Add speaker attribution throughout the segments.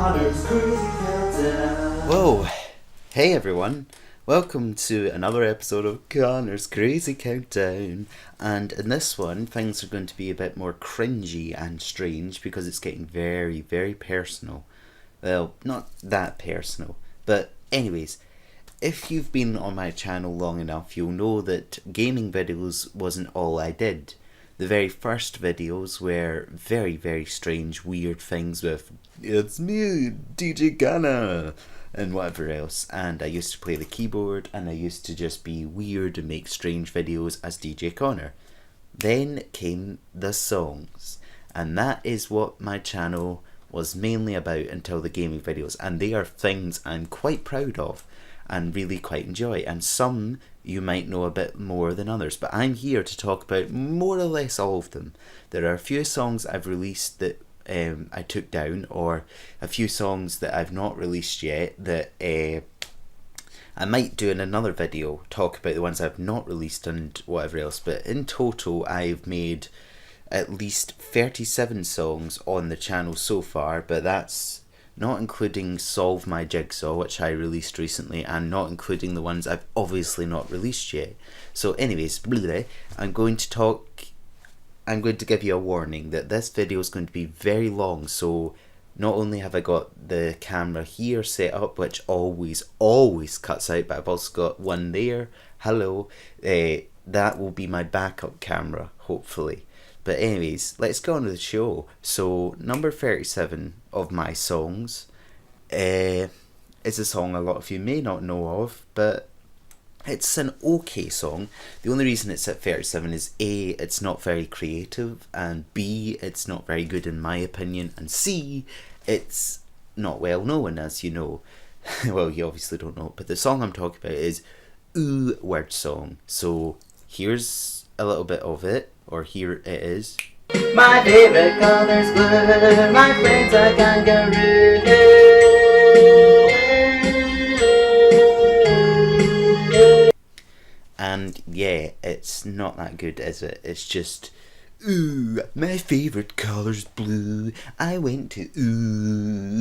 Speaker 1: Connor's Crazy Countdown.
Speaker 2: Whoa, hey everyone, welcome to another episode of Connor's Crazy Countdown. And in this one, things are going to be a bit more cringy and strange because it's getting very, very personal. Well, not that personal, but anyways, if you've been on my channel long enough, you'll know that gaming videos wasn't all I did. The very first videos were very, very strange, weird things with "It's me, DJ Ghana," and whatever else. And I used to play the keyboard, and I used to just be weird and make strange videos as DJ Connor. Then came the songs, and that is what my channel was mainly about until the gaming videos. And they are things I'm quite proud of and really quite enjoy. And some you might know a bit more than others, but I'm here to talk about more or less all of them. There are a few songs I've released that I took down, or a few songs that I've not released yet that I might do in another video, talk about the ones I've not released and whatever else. But in total I've made at least 37 songs on the channel so far, but that's not including Solve My Jigsaw, which I released recently, and not including the ones I've obviously not released yet. So anyways, I'm going to give you a warning that this video is going to be very long. So not only have I got the camera here set up, which always cuts out, but I've also got one there. Hello. That will be my backup camera, hopefully. But anyways, let's go on to the show. So number 37 of my songs is a song a lot of you may not know of, but it's an okay song. The only reason it's at 37 is A, it's not very creative, and B, it's not very good in my opinion, and C, it's not well known, as you know. Well, you obviously don't know, but the song I'm talking about is Ooh Word Song. So here's a little bit of it, or here it is.
Speaker 1: My favorite color's blue, my friends are kangaroo.
Speaker 2: And yeah, it's not that good, is it? It's just, ooh, my favourite colour's blue, I went to ooh.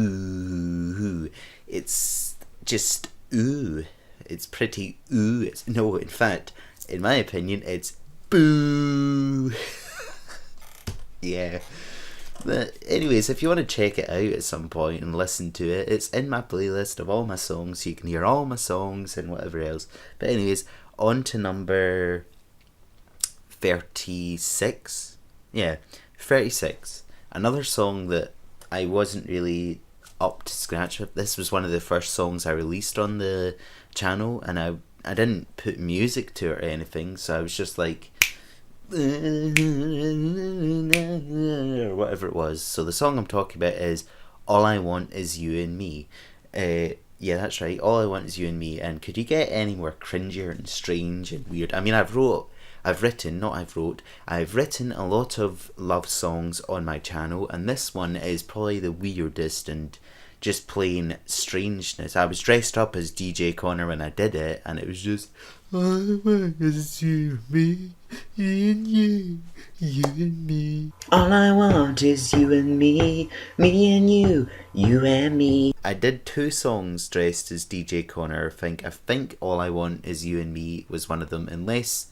Speaker 2: It's just ooh. It's pretty ooh. No, in fact, in my opinion, it's boo. Yeah. But anyways, if you want to check it out at some point and listen to it, it's in my playlist of all my songs, so you can hear all my songs and whatever else. But anyways, on to number 36. Yeah, 36. Another song that I wasn't really up to scratch with. This was one of the first songs I released on the channel, and I didn't put music to it or anything, so I was just like or whatever it was. So the song I'm talking about is All I Want Is You and Me. Yeah, that's right, All I Want Is You and Me. And could you get any more cringier and strange and weird? I mean, I've written a lot of love songs on my channel, and this one is probably the weirdest and just plain strangeness. I was dressed up as DJ Connor when I did it, and it was just, all I want is you and me, you and you, you and me.
Speaker 1: All I want is you and me and you and me.
Speaker 2: I did 2 songs dressed as DJ Connor. I think All I Want Is You and Me was one of them, unless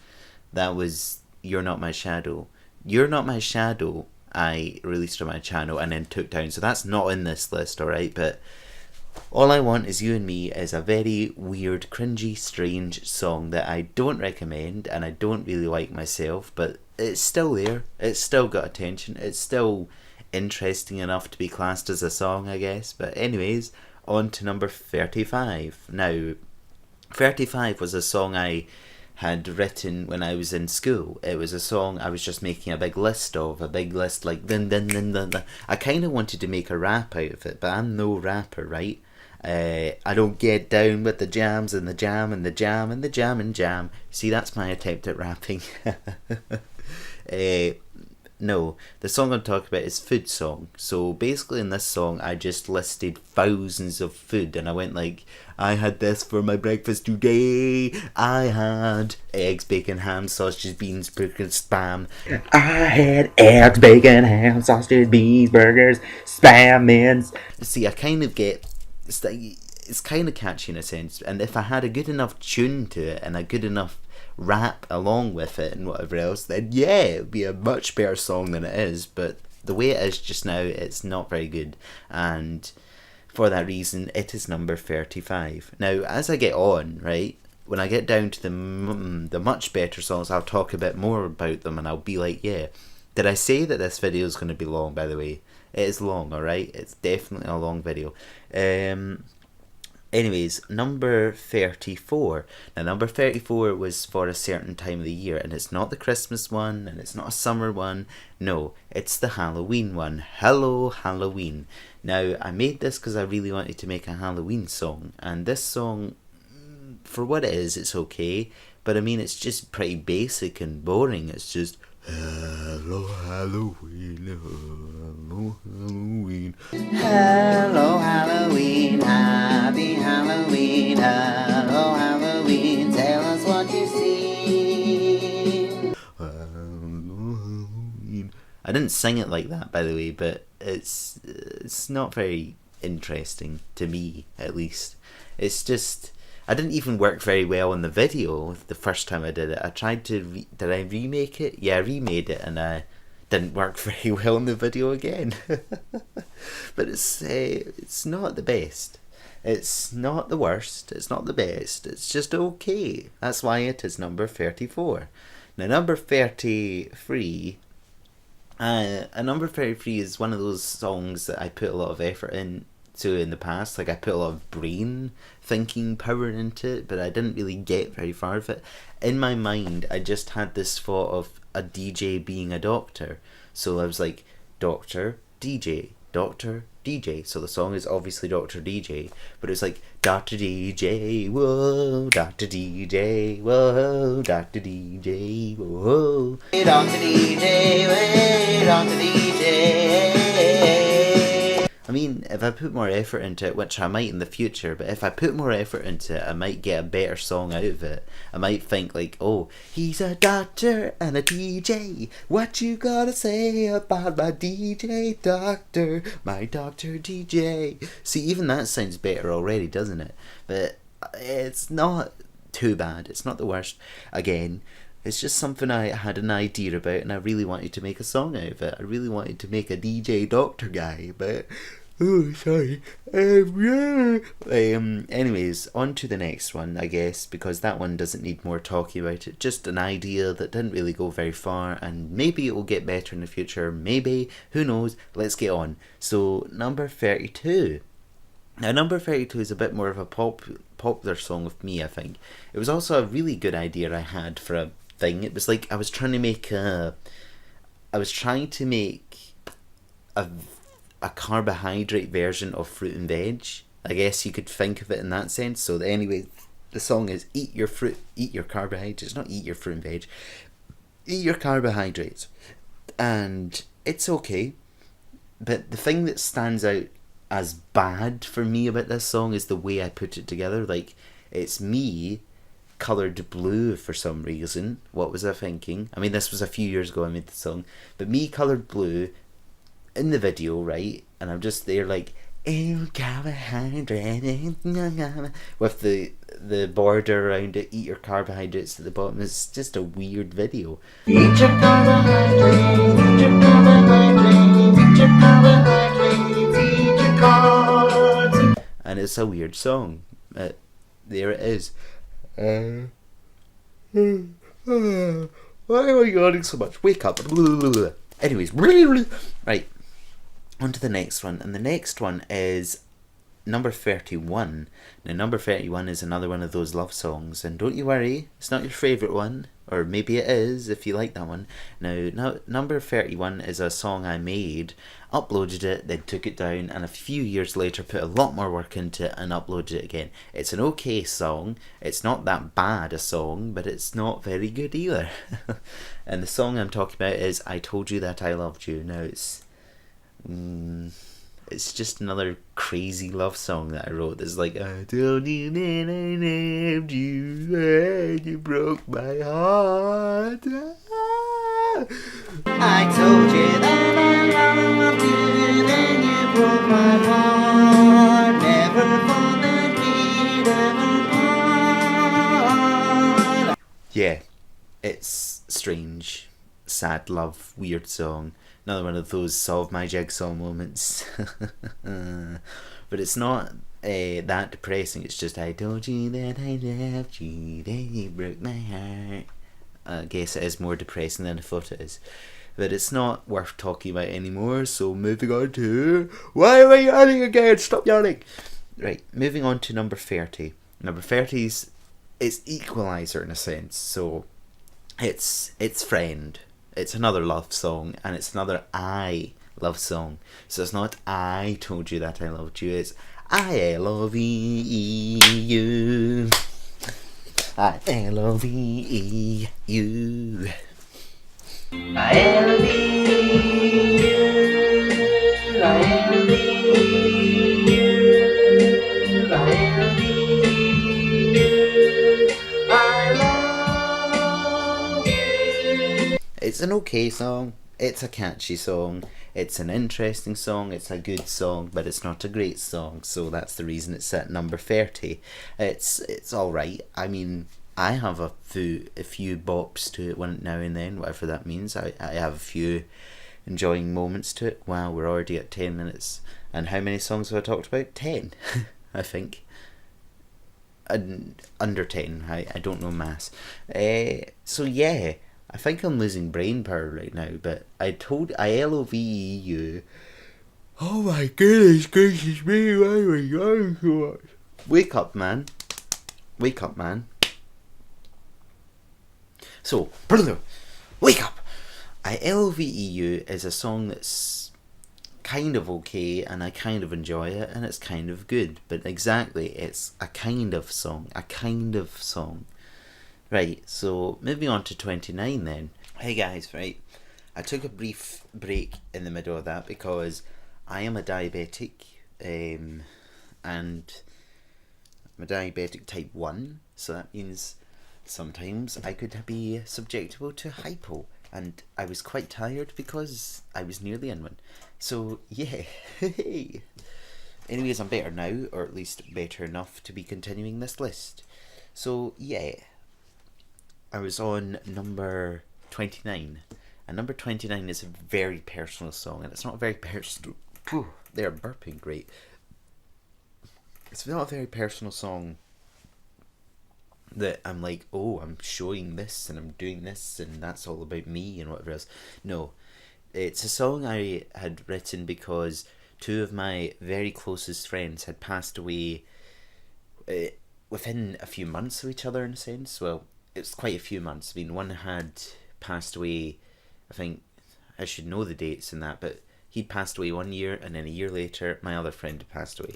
Speaker 2: that was You're Not My Shadow. You're Not My Shadow I released on my channel and then took down, so that's not in this list, alright? But All I Want Is You and Me is a very weird, cringy, strange song that I don't recommend, and I don't really like myself, but it's still there. It's still got attention. It's still interesting enough to be classed as a song, I guess. But anyways, on to number 35. Now, 35 was a song I had written when I was in school. It was a song I was just making a big list like dun dun dun dun dun. I kind of wanted to make a rap out of it, but I'm no rapper, right? I don't get down with the jams and the jam and the jam and the jam and jam. See, that's my attempt at rapping. No, the song I'm talking about is Food Song. So basically in this song I just listed thousands of food and I went like, I had this for my breakfast today. I had eggs, bacon, ham, sausages, beans, burgers, spam.
Speaker 1: I had eggs, bacon, ham, sausages, beans, burgers, spam, mince.
Speaker 2: See, I kind of get... It's kind of catchy in a sense. And if I had a good enough tune to it and a good enough rap along with it and whatever else, then yeah, it'd be a much better song than it is. But the way it is just now, it's not very good, and for that reason it is number 35. Now as I get on, right, when I get down to the much better songs, I'll talk a bit more about them and I'll be like, yeah. Did I say that this video is going to be long, by the way? It is long, alright? It's definitely a long video. Anyways, number 34. Now, number 34 was for a certain time of the year, and it's not the Christmas one, and it's not a summer one. No, it's the Halloween one. Hello, Halloween. Now, I made this because I really wanted to make a Halloween song, and this song, for what it is, it's okay, but I mean, it's just pretty basic and boring. It's just... Hello, Halloween, hello, Halloween. Hello, Halloween, happy Halloween, hello, Halloween, tell us what you've seen. Hello, Halloween. I didn't sing it like that, by the way, but it's not very interesting, to me, at least. It's just... I didn't even work very well in the video the first time I did it. I tried to... Did I remake it? Yeah, I remade it and I didn't work very well in the video again. But it's not the best. It's not the worst. It's not the best. It's just okay. That's why it is number 34. Now, number 33... number 33 is one of those songs that I put a lot of effort into in the past. Like, I put a lot of brain thinking power into it, but I didn't really get very far with it. In my mind, I just had this thought of a DJ being a doctor. So I was like, Doctor, DJ, Doctor, DJ. So the song is obviously Doctor DJ, but it was like, Doctor DJ, whoa, Doctor DJ, whoa, Doctor DJ, whoa, Doctor DJ, whoa, Doctor DJ. I mean, if I put more effort into it, which I might in the future, but if I put more effort into it, I might get a better song out of it. I might think like, oh, he's a doctor and a DJ. What you gotta say about my DJ doctor, my Doctor DJ? See, even that sounds better already, doesn't it? But it's not too bad. It's not the worst. Again, it's just something I had an idea about and I really wanted to make a song out of it. I really wanted to make a DJ doctor guy, but... Oh, sorry. Anyways, on to the next one, I guess, because that one doesn't need more talking about it. Just an idea that didn't really go very far, and maybe it will get better in the future. Maybe. Who knows? Let's get on. So, number 32. Now, number 32 is a bit more of a popular song with me, I think. It was also a really good idea I had for a thing. It was like I was trying to make a carbohydrate version of fruit and veg. I guess you could think of it in that sense. So anyway, the song is eat your fruit, eat your carbohydrates. Not eat your fruit and veg. Eat your carbohydrates. And it's okay. But the thing that stands out as bad for me about this song is the way I put it together. Like, it's me coloured blue for some reason. What was I thinking? I mean, this was a few years ago I made the song. But me coloured blue in the video, right? And I'm just there like, carbohydrate, with the border around it, eat your carbohydrates at the bottom. It's just a weird video. Eat your carbohydrates, eat your carbohydrates, eat your carbohydrates, eat your carbs. And it's a weird song. There it is. Why are you yawning so much? Wake up. Anyways, right. On to the next one, and the next one is number 31. Now, number 31 is another one of those love songs, and don't you worry, it's not your favourite one. Or maybe it is, if you like that one. Now, number 31 is a song I made, uploaded it, then took it down, and a few years later put a lot more work into it and uploaded it again. It's an okay song. It's not that bad a song, but it's not very good either. And the song I'm talking about is I Told You That I Loved You. Now, it's just another crazy love song that I wrote. It's like, I told you that I loved you and you broke my heart. I told you that I loved you, then you broke my heart. Never thought that we'd ever part. Yeah, it's strange, sad love, weird song. Another one of those solve my jigsaw moments. But it's not that depressing. It's just I told you that I loved you, then you broke my heart. I guess it is more depressing than I thought it is. But it's not worth talking about anymore, so moving on to... Why am I yelling again? Stop yelling! Right, moving on to number 30. Number 30's... It's Equalizer in a sense, so... It's Friend. It's another love song, and it's another I love song. So it's not I told you that I loved you, it's I love you. I love you. I love you. I love you. I love you. I love you. It's an okay song. It's a catchy song. It's an interesting song. It's a good song, but it's not a great song. So that's the reason it's at number 30. It's all right. I mean, I have a few bops to it now and then, whatever that means. I have a few enjoying moments to it. Wow, we're already at 10 minutes. And how many songs have I talked about? 10, I think. Under 10. I don't know maths. So yeah. I think I'm losing brain power right now, but I love you. Oh my goodness gracious me, why am I yawning so much? Wake up, man. Wake up, man. So, brother, wake up! I Love You is a song that's kind of okay, and I kind of enjoy it, and it's kind of good, but exactly, it's a kind of song. Right, so moving on to 29 then. Hey guys, right, I took a brief break in the middle of that because I am a diabetic, and I'm a diabetic type 1, so that means sometimes I could be subjectable to hypo, and I was quite tired because I was nearly in one. So yeah, anyways, I'm better now, or at least better enough to be continuing this list. So yeah, I was on number 29, and number 29 is a very personal song, and it's not a very personal... They're burping great. It's not a very personal song that I'm like, oh, I'm showing this, and I'm doing this, and that's all about me, and whatever else. No, it's a song I had written because two of my very closest friends had passed away within a few months of each other, in a sense. Well, it's quite a few months. I mean, one had passed away, I think I should know the dates and that, but he passed away 1 year, and then a year later my other friend had passed away.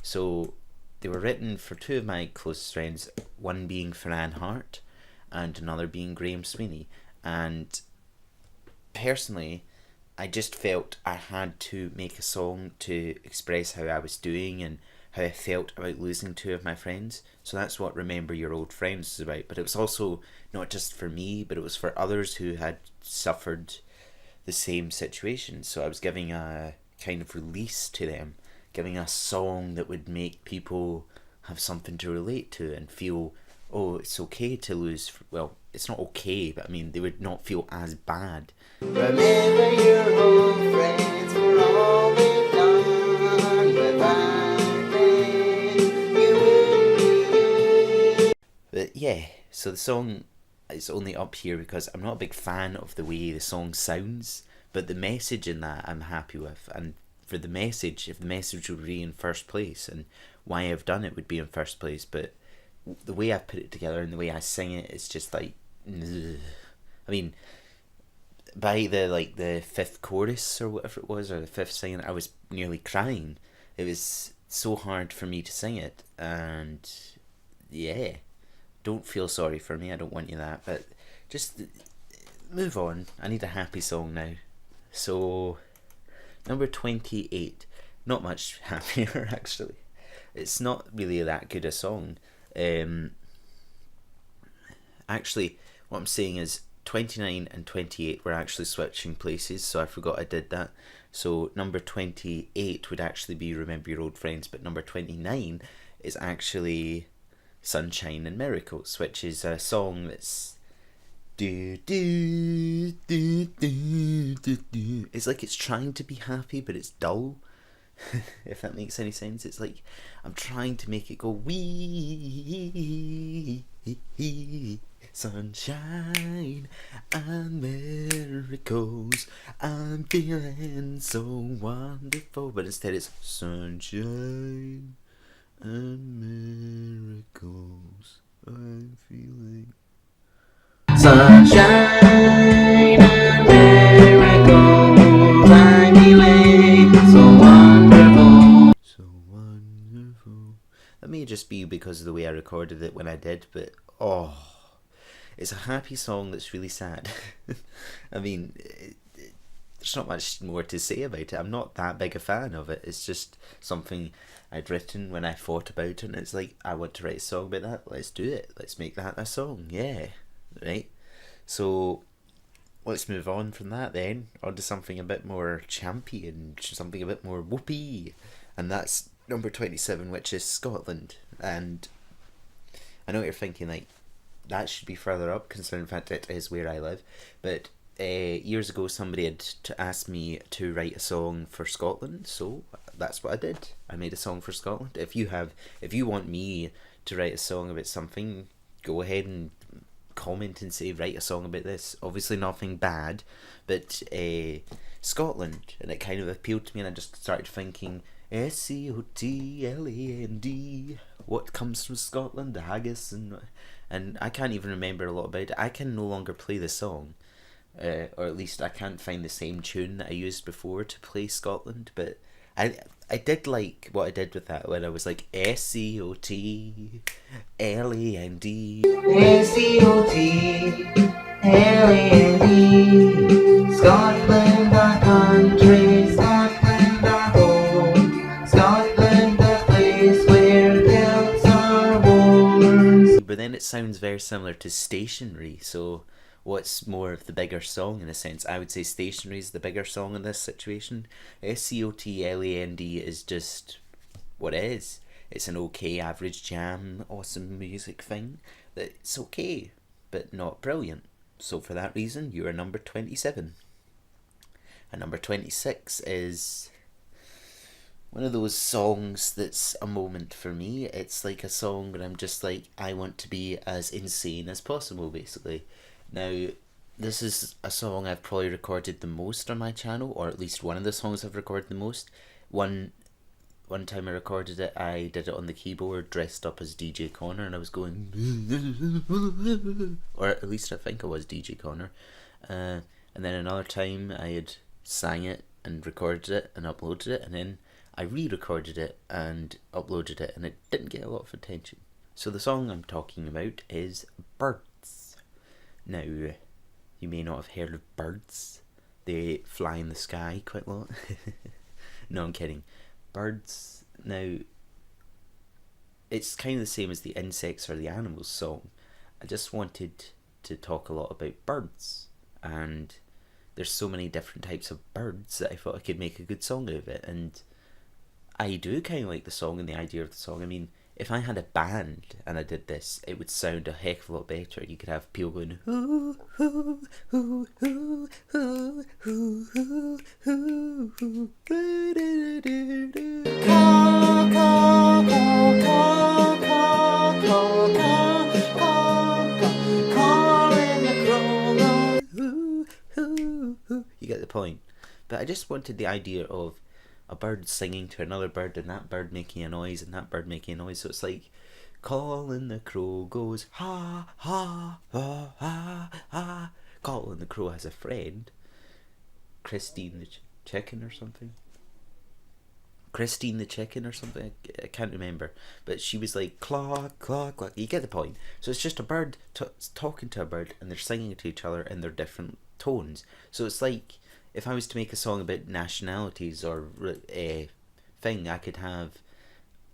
Speaker 2: So they were written for two of my closest friends, one being Fran Hart and another being Graham Sweeney. And personally, I just felt I had to make a song to express how I was doing and how I felt about losing two of my friends. So that's what Remember Your Old Friends is about. But it was also not just for me, but it was for others who had suffered the same situation. So I was giving a kind of release to them, giving a song that would make people have something to relate to and feel, oh, it's okay to lose. Well, it's not okay, but I mean, they would not feel as bad. Remember your old friends for all they've done without. But yeah, so the song is only up here because I'm not a big fan of the way the song sounds, but the message in that I'm happy with. And for the message, if the message would be in first place, and why I've done it would be in first place, but the way I've put it together and the way I sing it, it's just like, I mean, by the fifth chorus or whatever it was, or the fifth singing, I was nearly crying. It was so hard for me to sing it, and yeah, don't feel sorry for me. I don't want you that, but just move on. I need a happy song now. So, number 28. Not much happier, actually. It's not really that good a song. Actually, what I'm saying is 29 and 28 were actually switching places, so I forgot I did that. So, number 28 would actually be Remember Your Old Friends, but number 29 is actually Sunshine and Miracles, which is a song that's do do do do do do. It's like it's trying to be happy, but it's dull. If that makes any sense, it's like I'm trying to make it go wee sunshine and miracles. I'm feeling so wonderful, but instead it's sunshine and miracles. I'm feeling sunshine and miracles. I'm feeling so wonderful. So wonderful. That may just be because of the way I recorded it when I did, but it's a happy song that's really sad. I mean, there's not much more to say about it. I'm not that big a fan of it. It's just something I'd written when I thought about it, and it's like, I want to write a song about that. Let's do it. Let's make that a song. Yeah. Right? So, let's move on from that then, onto something a bit more champy and something a bit more whoopee. And that's number 27, which is Scotland. And I know what you're thinking, like, that should be further up, considering the fact it is where I live. But years ago, somebody had asked me to write a song for Scotland, so that's what I did. I made a song for Scotland. If you want me to write a song about something, go ahead and comment and say, write a song about this. Obviously nothing bad, but Scotland, and it kind of appealed to me, and I just started thinking, Scotland, what comes from Scotland, the haggis, and I can't even remember a lot about it. I can no longer play the song, or at least I can't find the same tune that I used before to play Scotland, but I did like what I did with that when I was like Scotland, Scotland, Scotland our country, Scotland our home, Scotland the place where kilts are worn. But then it sounds very similar to Stationery, so what's more of the bigger song in a sense? I would say Stationery is the bigger song in this situation. Scotland is just what it is. It's an okay average jam, awesome music thing that's okay, but not brilliant. So for that reason, you are number 27. And number 26 is one of those songs that's a moment for me. It's like a song where I'm just like, I want to be as insane as possible, basically. Now, this is a song I've probably recorded the most on my channel, or at least one of the songs I've recorded the most. One time I recorded it, I did it on the keyboard, dressed up as DJ Connor, and I was going, or at least I think I was DJ Connor. And then another time I had sang it and recorded it and uploaded it, and then I re-recorded it and uploaded it, and it didn't get a lot of attention. So the song I'm talking about is Birds. Now, you may not have heard of birds. They fly in the sky quite a lot. No, I'm kidding. Birds, now, it's kind of the same as the insects or the animals song. I just wanted to talk a lot about birds, and there's so many different types of birds that I thought I could make a good song out of it, and I do kind of like the song and the idea of the song. I mean, if I had a band and I did this, it would sound a heck of a lot better. You could have people going, hoo, hoo, hoo, hoo, hoo, hoo, hoo, hoo, hoo, do, do, do, do. Caw, caw, caw, caw, caw, caw, caw, caw, calling the crow, hoo, hoo, hoo. You get the point. But I just wanted the idea of a bird singing to another bird, and that bird making a noise, and that bird making a noise. So it's like Colin the Crow goes ha ha ha ha ha. Colin the Crow has a friend, Christine the chicken or something. Christine the chicken or something. I can't remember, but she was like claw claw claw. You get the point. So it's just a bird talking to a bird, and they're singing to each other in their different tones. So it's like if I was to make a song about nationalities or thing, I could have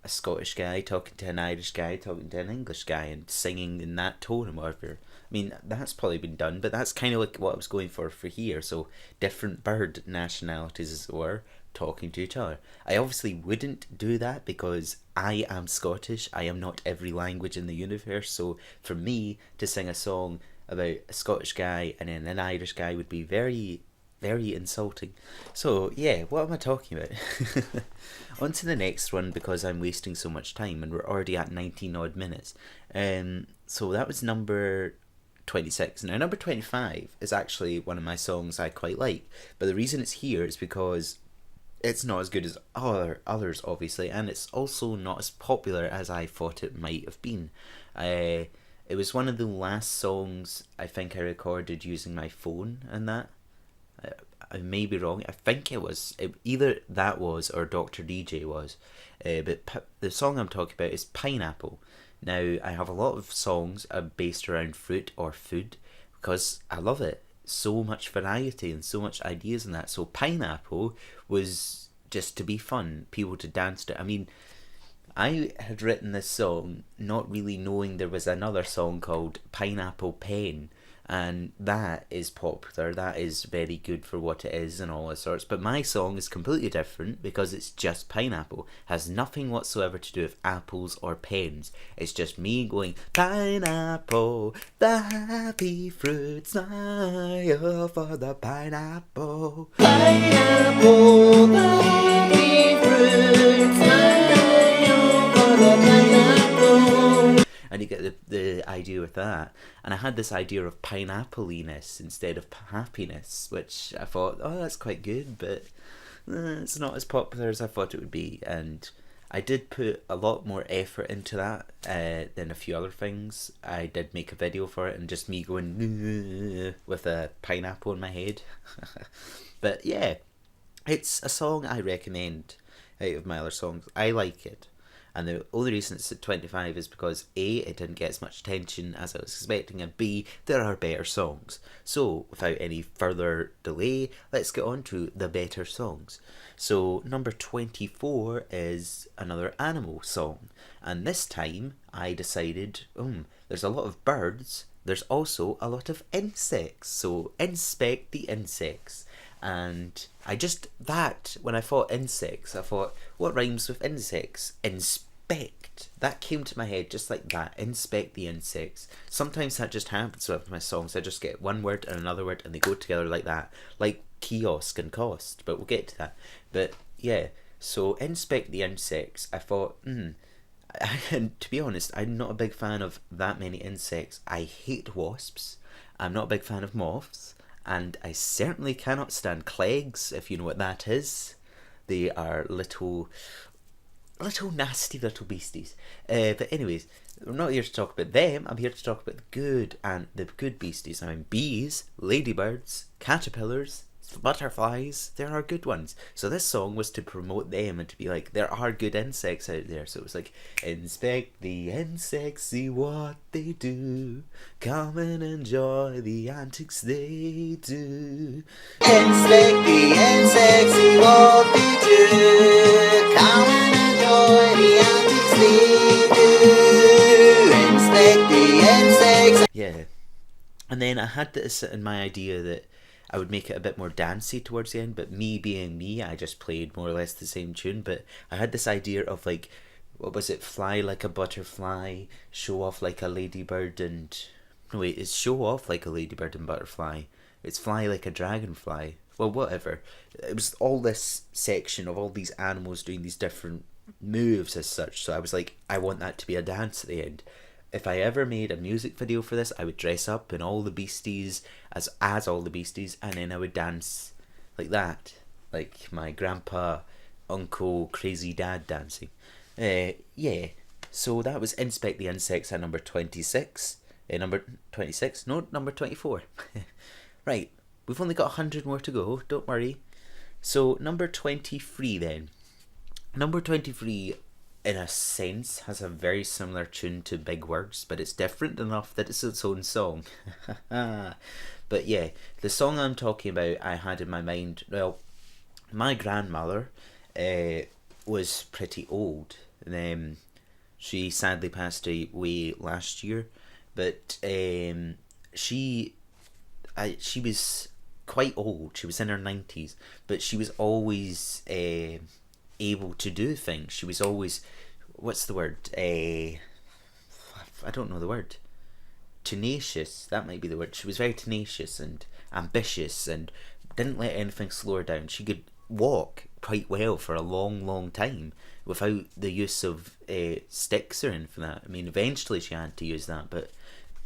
Speaker 2: a Scottish guy talking to an Irish guy talking to an English guy and singing in that tone and whatever. I mean, that's probably been done, but that's kind of like what I was going for here. So different bird nationalities, as it were, talking to each other. I obviously wouldn't do that because I am Scottish. I am not every language in the universe. So for me to sing a song about a Scottish guy and then an Irish guy would be very, very insulting. So yeah, what am I talking about? On to the next one because I'm wasting so much time and we're already at 19 odd minutes. So that was number 26. Now number 25 is actually one of my songs I quite like, but the reason it's here is because it's not as good as others, obviously, and it's also not as popular as I thought it might have been. It was one of the last songs I think I recorded using my phone and that. I may be wrong. I think either that was or Dr. DJ was. But the song I'm talking about is Pineapple. Now, I have a lot of songs based around fruit or food because I love it. So much variety and so much ideas in that. So Pineapple was just to be fun, people to dance to. I mean, I had written this song not really knowing there was another song called Pineapple Pen, and that is popular, that is very good for what it is and all that sorts, but my song is completely different because it's just pineapple, has nothing whatsoever to do with apples or pens. It's just me going pineapple, the happy fruit, smile for the pineapple, pineapple, the happy fruit, smile for the pineapple. And you get the idea with that. And I had this idea of pineapple-iness instead of happiness, which I thought, oh, that's quite good, but it's not as popular as I thought it would be. And I did put a lot more effort into that than a few other things. I did make a video for it and just me going with a pineapple in my head. But yeah, it's a song I recommend out of my other songs. I like it. And the only reason it's at 25 is because A, it didn't get as much attention as I was expecting, and B, there are better songs. So, without any further delay, let's get on to the better songs. So, number 24 is another animal song. And this time, I decided, there's a lot of birds, there's also a lot of insects. So, inspect the insects. And when I thought insects, I thought, what rhymes with insects? Inspect. That came to my head just like that. Inspect the insects. Sometimes that just happens with my songs. I just get one word and another word and they go together like that. Like kiosk and cost, but we'll get to that. But yeah, so inspect the insects. I thought, and to be honest, I'm not a big fan of that many insects. I hate wasps. I'm not a big fan of moths. And I certainly cannot stand clegs, if you know what that is. They are little nasty little beasties. But anyways, I'm not here to talk about them. I'm here to talk about the good beasties. I mean, bees, ladybirds, caterpillars, butterflies. There are good ones. So this song was to promote them and to be like, there are good insects out there. So it was like, inspect the insects, see what they do. Come and enjoy the antics they do. Inspect the insects, see what they do. Come and enjoy the antics they do. Inspect the insects. Yeah. And then I had this in my idea that I would make it a bit more dancey towards the end, but me being me, I just played more or less the same tune. But I had this idea of like, what was it? Fly like a butterfly, show off like a ladybird, and no wait, it's show off like a ladybird and butterfly. It's fly like a dragonfly. Well, whatever. It was all this section of all these animals doing these different moves as such. So I was like, I want that to be a dance at the end. If I ever made a music video for this, I would dress up in all the beasties as all the beasties, and then I would dance like that, like my grandpa, uncle, crazy dad dancing. Yeah. So that was Inspect the Insects at number 26. Number 26? No, number 24. Right, we've only got 100 more to go, don't worry. So, number 23 then. Number 23, in a sense, has a very similar tune to Big Words, but it's different enough that it's its own song. But yeah, the song I'm talking about, I had in my mind, well, my grandmother was pretty old. She sadly passed away last year, but she was quite old. She was in her 90s, but she was always able to do things. She was always, what's the word? I don't know the word. Tenacious, that might be the word. She was very tenacious and ambitious and didn't let anything slow her down. She could walk quite well for a long, long time without the use of sticks or anything like that. I mean, eventually she had to use that, but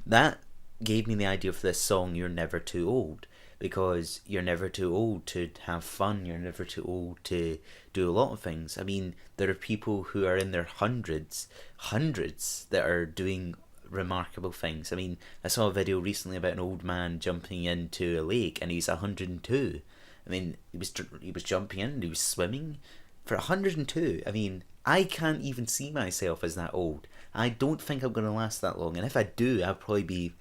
Speaker 2: that gave me the idea for this song, You're Never Too Old, because you're never too old to have fun, you're never too old to do a lot of things. I mean, there are people who are in their hundreds, that are doing remarkable things. I mean, I saw a video recently about an old man jumping into a lake and he's 102. I mean, he was jumping in and he was swimming for 102. I mean, I can't even see myself as that old. I don't think I'm going to last that long, and if I do, I'll probably be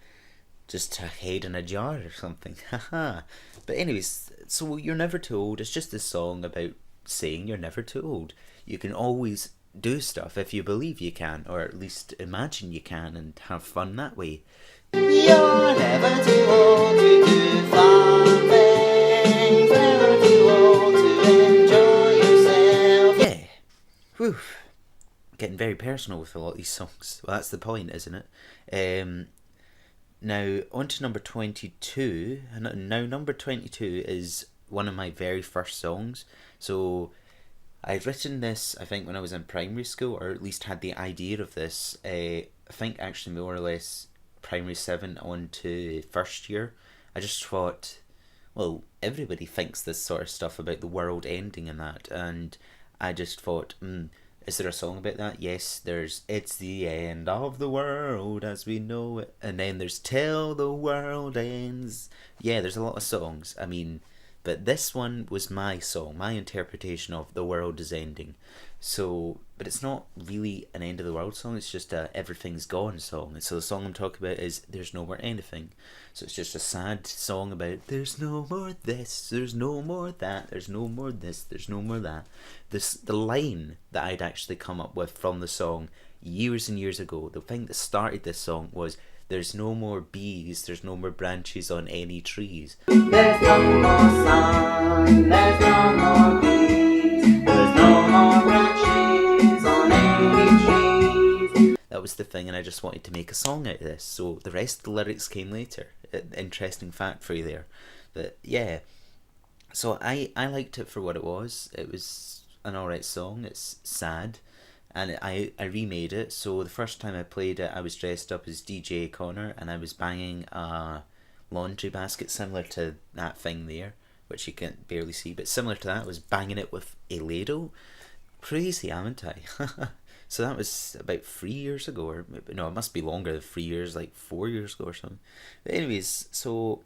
Speaker 2: just a head in a jar or something. Haha. But anyways, so You're Never Too Old. It's just a song about saying you're never too old. You can always do stuff if you believe you can, or at least imagine you can, and have fun that way. You're never too old to do fun things, never too old to enjoy yourself. Yeah. Whew. Getting very personal with a lot of these songs. Well, that's the point, isn't it? Now, on to number 22. Now, number 22 is one of my very first songs. So, I'd written this, I think, when I was in primary school, or at least had the idea of this. I think actually more or less primary 7 on to first year. I just thought, well, everybody thinks this sort of stuff about the world ending and that. And I just thought, is there a song about that? Yes, there's It's the End of the World as We Know It. And then there's Till the World Ends. Yeah, there's a lot of songs. I mean, but this one was my song, my interpretation of The World is Ending. So, but it's not really an end of the world song, it's just a everything's gone song. And so the song I'm talking about is There's No More Anything. So it's just a sad song about there's no more this, there's no more that, there's no more this, there's no more that. The line that I'd actually come up with from the song years and years ago, the thing that started this song was, there's no more bees, there's no more branches on any trees. There's no more sun, there's no more bees, there's no more branches on any trees. That was the thing, and I just wanted to make a song out of this. So the rest of the lyrics came later. Interesting fact for you there. But yeah, so I liked it for what it was. It was an alright song. It's sad. And I remade it. So the first time I played it, I was dressed up as DJ Connor, and I was banging a laundry basket similar to that thing there, which you can barely see, but similar to that. I was banging it with a ladle. Crazy, haven't I? So that was about 3 years ago, or no, it must be longer than 3 years, like 4 years ago or something. But anyways, so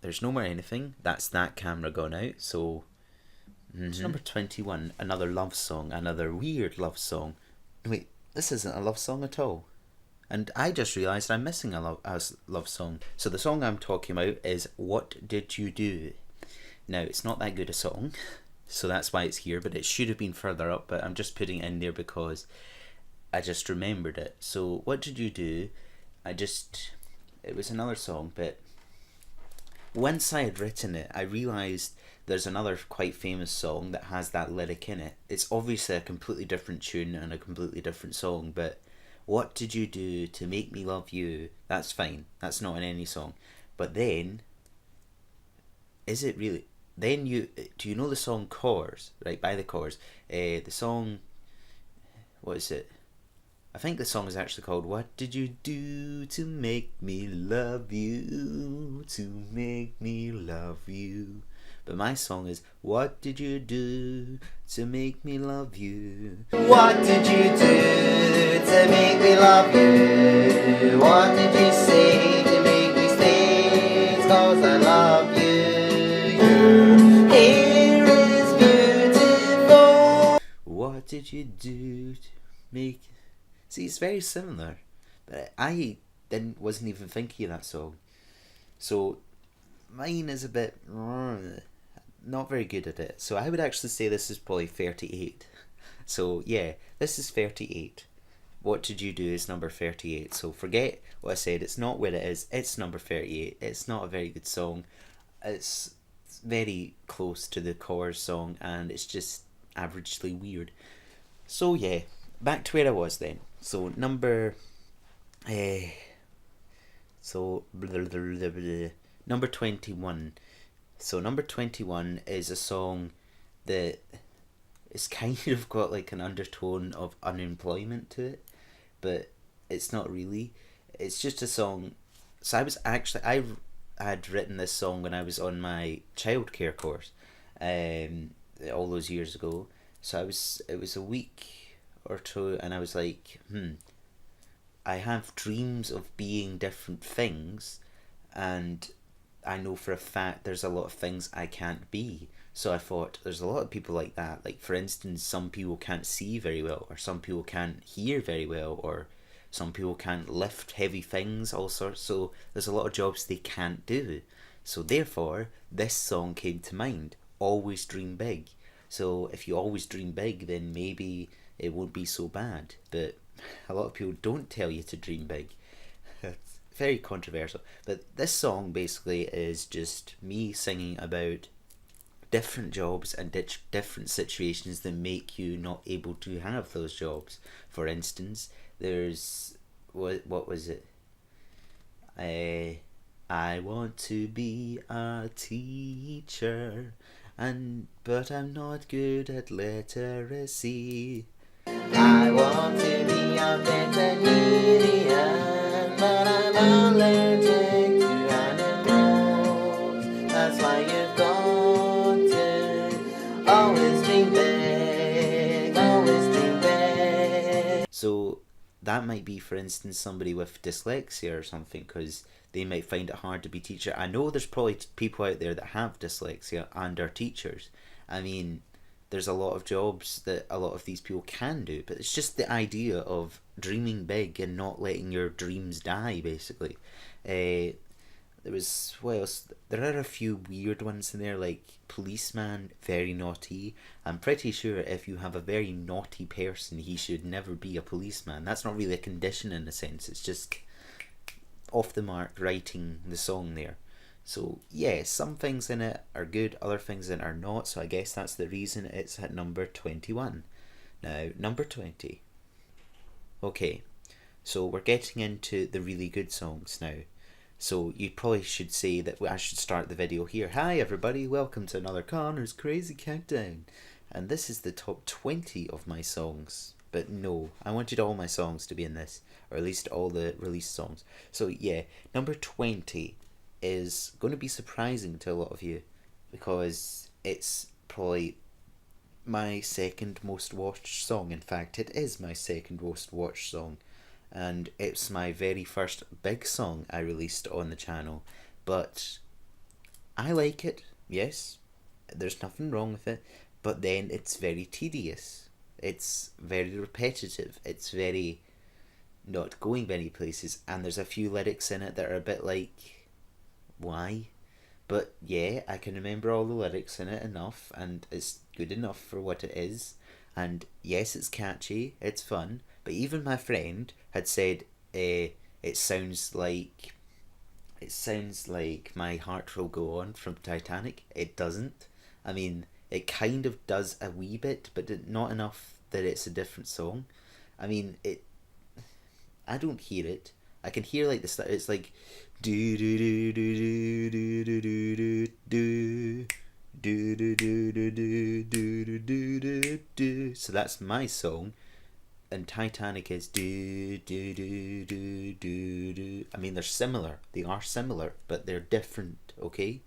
Speaker 2: there's no more anything. That's that camera gone out. So it's number 21, another love song, another weird love song. Wait, this isn't a love song at all. And I just realised I'm missing a love song. So the song I'm talking about is What Did You Do? Now, it's not that good a song, so that's why it's here, but it should have been further up, but I'm just putting it in there because I just remembered it. So, What Did You Do? It was another song, but once I had written it, I realised there's another quite famous song that has that lyric in it. It's obviously a completely different tune and a completely different song, but what did you do to make me love you? That's fine. That's not in any song. But then, is it really? Then do you know the song Cores? Right, by the Cores. The song, what is it? I think the song is actually called What Did You Do to Make Me Love You? To make me love you. But my song is What Did You Do to Make Me Love You? What did you do love you. What did you say to make me stay? It's 'cause I love you. Your hair is beautiful. What did you do to make... See, it's very similar. But I wasn't even thinking of that song. So mine is a bit not very good at it. So I would actually say this is probably 38. So yeah, this is 38. What Did You Do is number 38. So forget what I said. It's not where it is. It's number 38. It's not a very good song. It's very close to the chorus song, and it's just averagely weird. So yeah, back to where I was then. So number number 21. So number 21 is a song that is kind of got like an undertone of unemployment to it, but it's not really. It's just a song. So I had written this song when I was on my childcare course, all those years ago. So it was a week or two, and I was like, I have dreams of being different things, and I know for a fact there's a lot of things I can't be. So I thought there's a lot of people like that. Like, for instance, some people can't see very well, or some people can't hear very well, or some people can't lift heavy things, all sorts. So there's a lot of jobs they can't do. So therefore, this song came to mind. Always dream big. So if you always dream big, then maybe it won't be so bad. But a lot of people don't tell you to dream big. It's very controversial. But this song basically is just me singing about different jobs and different situations that make you not able to have those jobs. For instance, there's what was it? I want to be a teacher, but I'm not good at literacy. I want to be a veterinarian, but I'm allergic to animals. That's why you've got to always dream big, always dream big. So that might be, for instance, somebody with dyslexia or something, because they might find it hard to be teacher. I know there's probably people out there that have dyslexia and are teachers. I mean, there's a lot of jobs that a lot of these people can do, but it's just the idea of dreaming big and not letting your dreams die, basically. There was, what else? There are a few weird ones in there, like policeman, very naughty. I'm pretty sure if you have a very naughty person, he should never be a policeman. That's not really a condition in a sense, it's just off the mark writing the song there. So yeah, some things in it are good, other things in it are not, so I guess that's the reason it's at number 21. Now, number 20. Okay, so we're getting into the really good songs now. So you probably should say that I should start the video here. Hi everybody, welcome to another Connor's Crazy Countdown. And this is the top 20 of my songs. But no, I wanted all my songs to be in this, or at least all the released songs. So yeah, number 20 is going to be surprising to a lot of you, because it's probably my second most watched song. In fact, it is my second most watched song, and it's my very first big song I released on the channel. But I like it, yes, there's nothing wrong with it, but then it's very tedious, it's very repetitive, it's very not going many places, and there's a few lyrics in it that are a bit like, why? But yeah, I can remember all the lyrics in it enough, and it's good enough for what it is. And yes, it's catchy, it's fun, but even my friend had said it sounds like My Heart Will Go On from Titanic. It doesn't. I mean, it kind of does a wee bit, but not enough that it's a different song. I mean, I don't hear it. I can hear like the start. It's like do do do do do do do do do do do do do do do do do. So that's my song, and Titanic is do do do do do do. I mean, they're similar. They are similar, but they're different. Okay,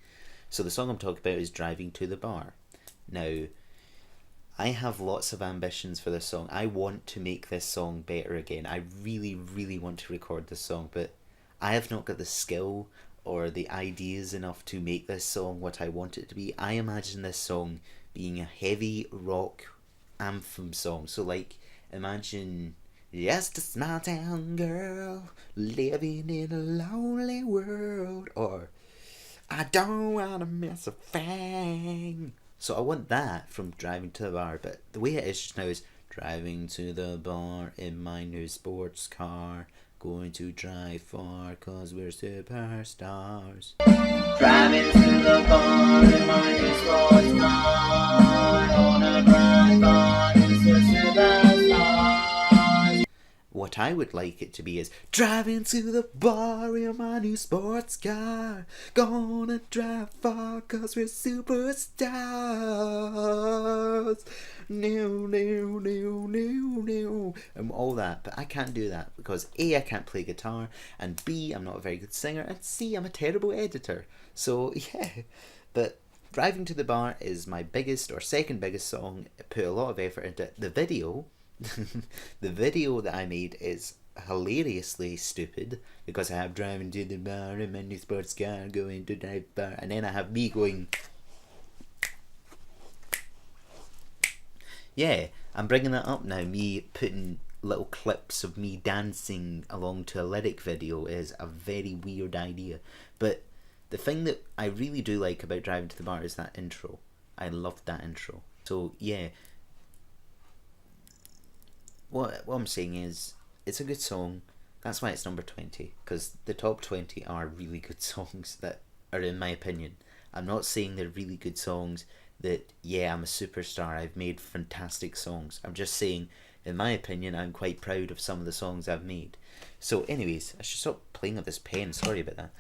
Speaker 2: so the song I'm talking about is Driving to the Bar. Now, I have lots of ambitions for this song. I want to make this song better again. I really, really want to record this song, but I have not got the skill or the ideas enough to make this song what I want it to be. I imagine this song being a heavy rock anthem song. So, like, imagine just a small town girl living in a lonely world, or I don't wanna miss a thing. So I want that from Driving to the Bar, but the way it is just now is driving to the bar in my new sports car, going to drive far cause we're superstars. Driving to the bar in my new sports car, gonna drive far cause we're superstars. What I would like it to be is driving to the bar in my new sports car, gonna drive far cause we're superstars. No, no, no, no, no, and all that. But I can't do that because A, I can't play guitar, and B, I'm not a very good singer, and C, I'm a terrible editor. So yeah, but Driving to the Bar is my biggest or second biggest song. I put a lot of effort into it. The video the video that I made is hilariously stupid because I have driving to the bar in my new sports car, going to drive bar, and then I have me going. Yeah, I'm bringing that up now. Me putting little clips of me dancing along to a lyric video is a very weird idea. But the thing that I really do like about Driving to the Bar is that intro. I loved that intro. So yeah, what I'm saying is, it's a good song. That's why it's number 20, because the top 20 are really good songs that are, in my opinion. I'm not saying they're really good songs that, yeah, I'm a superstar, I've made fantastic songs. I'm just saying, in my opinion, I'm quite proud of some of the songs I've made. So anyways, I should stop playing with this pen, sorry about that.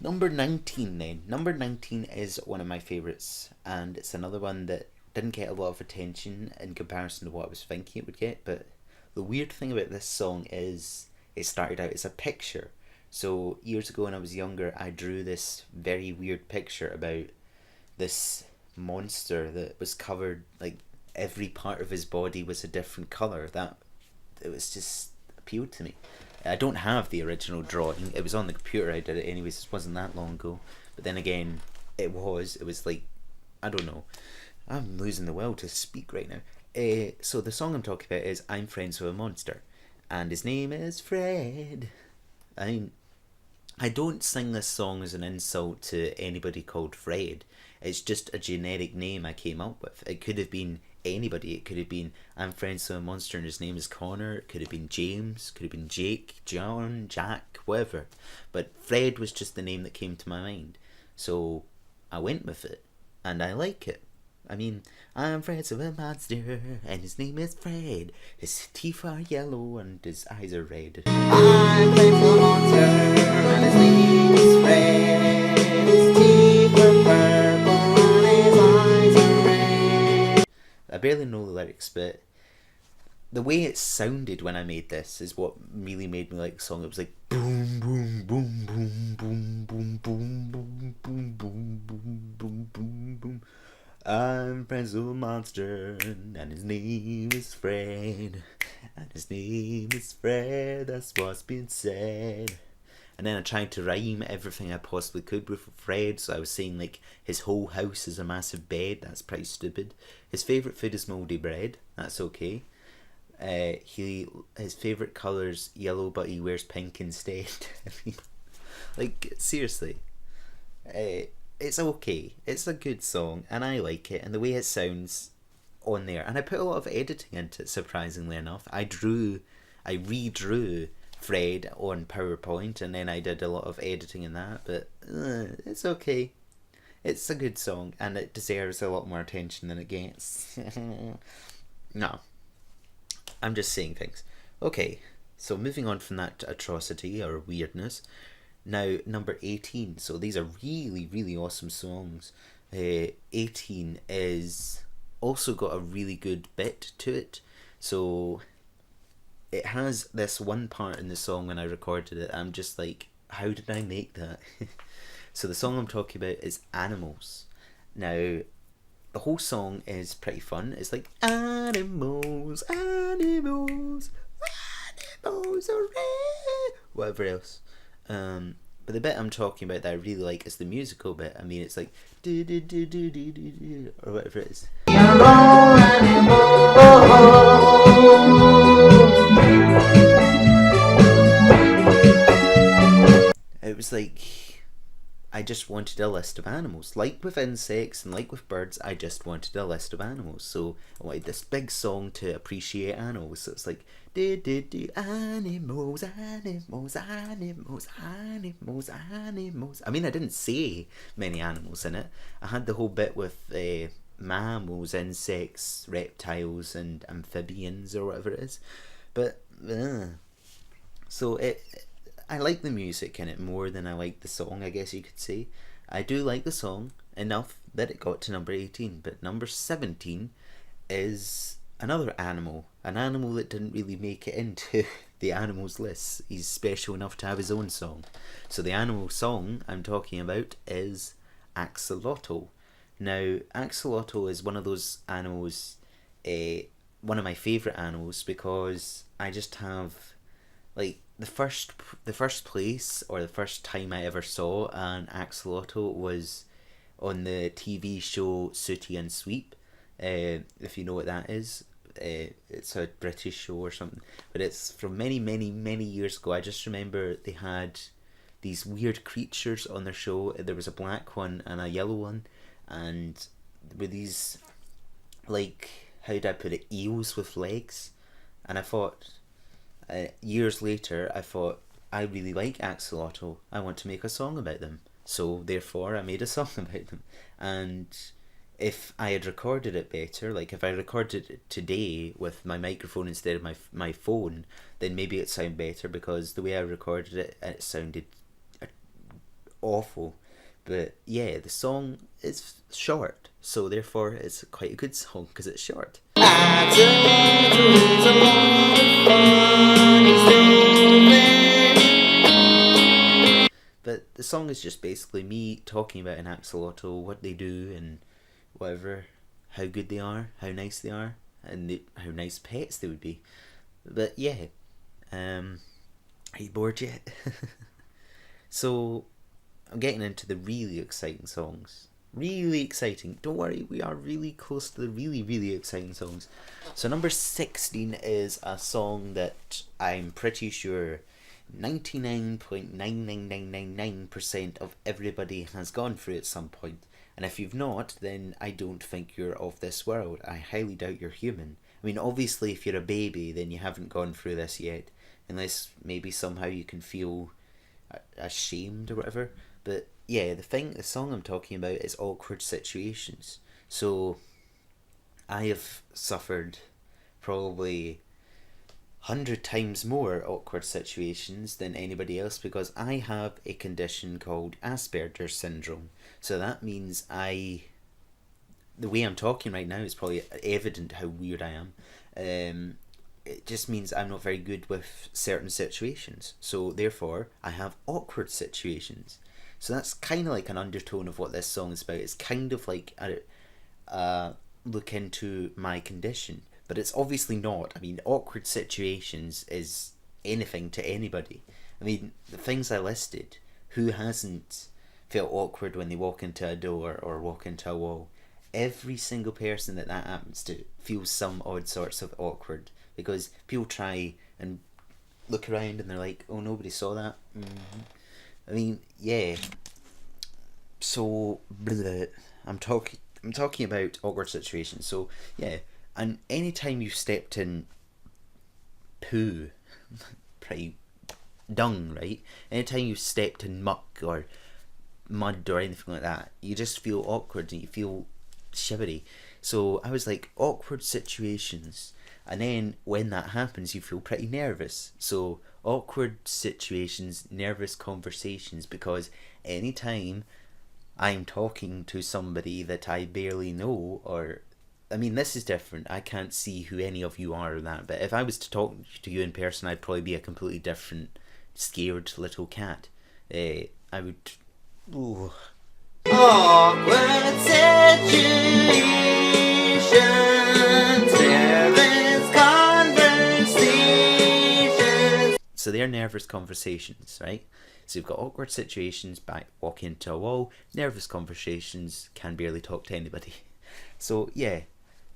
Speaker 2: Number 19 then. Number 19 is one of my favourites, and it's another one that didn't get a lot of attention in comparison to what I was thinking it would get, but the weird thing about this song is it started out as a picture. So years ago when I was younger, I drew this very weird picture about this monster that was covered, like every part of his body was a different colour. That it was just appealed to me. I don't have the original drawing. It was on the computer. I did it anyways. It wasn't that long ago. But then again, it was like, I don't know. I'm losing the will to speak right now. So the song I'm talking about is I'm Friends with a Monster, and his name is Fred. I don't sing this song as an insult to anybody called Fred. It's just a generic name I came up with. It could have been anybody. It could have been I'm Friends with a Monster and his name is Connor. It could have been James. Could have been Jake, John, Jack, whatever. But Fred was just the name that came to my mind. So I went with it, and I like it. I mean, I'm friends with a monster, and his name is Fred. His teeth are yellow, and his eyes are red. I'm friends with a monster, and his name is Fred. His teeth are purple, and his eyes are red. I barely know the lyrics, but the way it sounded when I made this is what really made me like the song. It was like boom, boom, boom, boom, boom, boom, boom, boom, boom, boom, boom, boom, boom, boom. I'm friends with a monster, and his name is Fred. And his name is Fred, that's what's been said. And then I tried to rhyme everything I possibly could with Fred, so I was saying like his whole house is a massive bed. That's pretty stupid. His favourite food is mouldy bread. That's okay. His favourite colour's yellow, but he wears pink instead. I mean, like, seriously. It's okay. It's a good song, and I like it, and the way it sounds on there. And I put a lot of editing into it, surprisingly enough. I redrew Fred on PowerPoint, and then I did a lot of editing in that, but it's okay. It's a good song, and it deserves a lot more attention than it gets. No. I'm just saying things. Okay, so moving on from that atrocity or weirdness. Now, number 18. So these are really, really awesome songs. 18 is also got a really good bit to it. So it has this one part in the song when I recorded it. I'm just like, how did I make that? So the song I'm talking about is Animals. Now, the whole song is pretty fun. It's like animals, animals, animals, hooray! Whatever else. But the bit I'm talking about that I really like is the musical bit. I mean, it's like do do do do do do do or whatever it is. It was like I just wanted a list of animals. Like with insects and like with birds, I just wanted a list of animals. So I wanted this big song to appreciate animals. So it's like do do do animals, animals, animals, animals, animals. I mean, I didn't say many animals in it. I had the whole bit with mammals, insects, reptiles, and amphibians or whatever it is. But so I like the music in it more than I like the song, I guess you could say. I do like the song enough that it got to number 18, but number 17 is another animal. An animal that didn't really make it into the animals list. He's special enough to have his own song. So the animal song I'm talking about is Axolotl. Now, Axolotl is one of those animals, one of my favourite animals, because I just have, like, the first place or the first time I ever saw an axolotl was on the TV show Sooty and Sweep. If you know what that is, it's a British show or something, but it's from many years ago. I just remember they had these weird creatures on their show. There was a black one and a yellow one, and with these, like, how do I put it, eels with legs. And I thought, years later, I thought, I really like axolotl. I want to make a song about them. So therefore, I made a song about them. And if I had recorded it better, like if I recorded it today with my microphone instead of my phone, then maybe it'd sound better, because the way I recorded it, it sounded awful. But yeah, the song is short, so therefore it's quite a good song because it's short. But the song is just basically me talking about an axolotl, what they do and whatever, how good they are, how nice they are, and how nice pets they would be. But yeah, are you bored yet? So I'm getting into the really exciting songs. Really exciting. Don't worry, we are really close to the really exciting songs. So number 16 is a song that I'm pretty sure 99.99999% of everybody has gone through at some point. And if you've not, then I don't think you're of this world. I highly doubt you're human. I mean, obviously if you're a baby, then you haven't gone through this yet. Unless maybe somehow you can feel ashamed or whatever. But yeah, the song I'm talking about is awkward situations. So I have suffered probably 100 times more awkward situations than anybody else, because I have a condition called Asperger's syndrome. So that means the way I'm talking right now is probably evident how weird I am. It just means I'm not very good with certain situations. So therefore, I have awkward situations. So that's kind of like an undertone of what this song is about. It's kind of like a look into my condition. But it's obviously not. I mean, awkward situations is anything to anybody. I mean, the things I listed, who hasn't felt awkward when they walk into a door or walk into a wall? Every single person that happens to feels some odd sorts of awkward, because people try and look around and they're like, oh, nobody saw that. I mean, yeah. So, I'm talking about awkward situations. So, yeah. And anytime you've stepped in poo, pretty dung, right? Anytime you've stepped in muck or mud or anything like that, you just feel awkward and you feel shivery. So I was like, awkward situations. And then when that happens, you feel pretty nervous. So awkward situations, nervous conversations, because anytime I'm talking to somebody that I barely know, or I mean, this is different. I can't see who any of you are or that, but if I was to talk to you in person, I'd probably be a completely different, scared little cat. I would Awkward situations, nervous conversations. So they're nervous conversations, right? So you've got awkward situations, walking into a wall, nervous conversations, can barely talk to anybody. So yeah,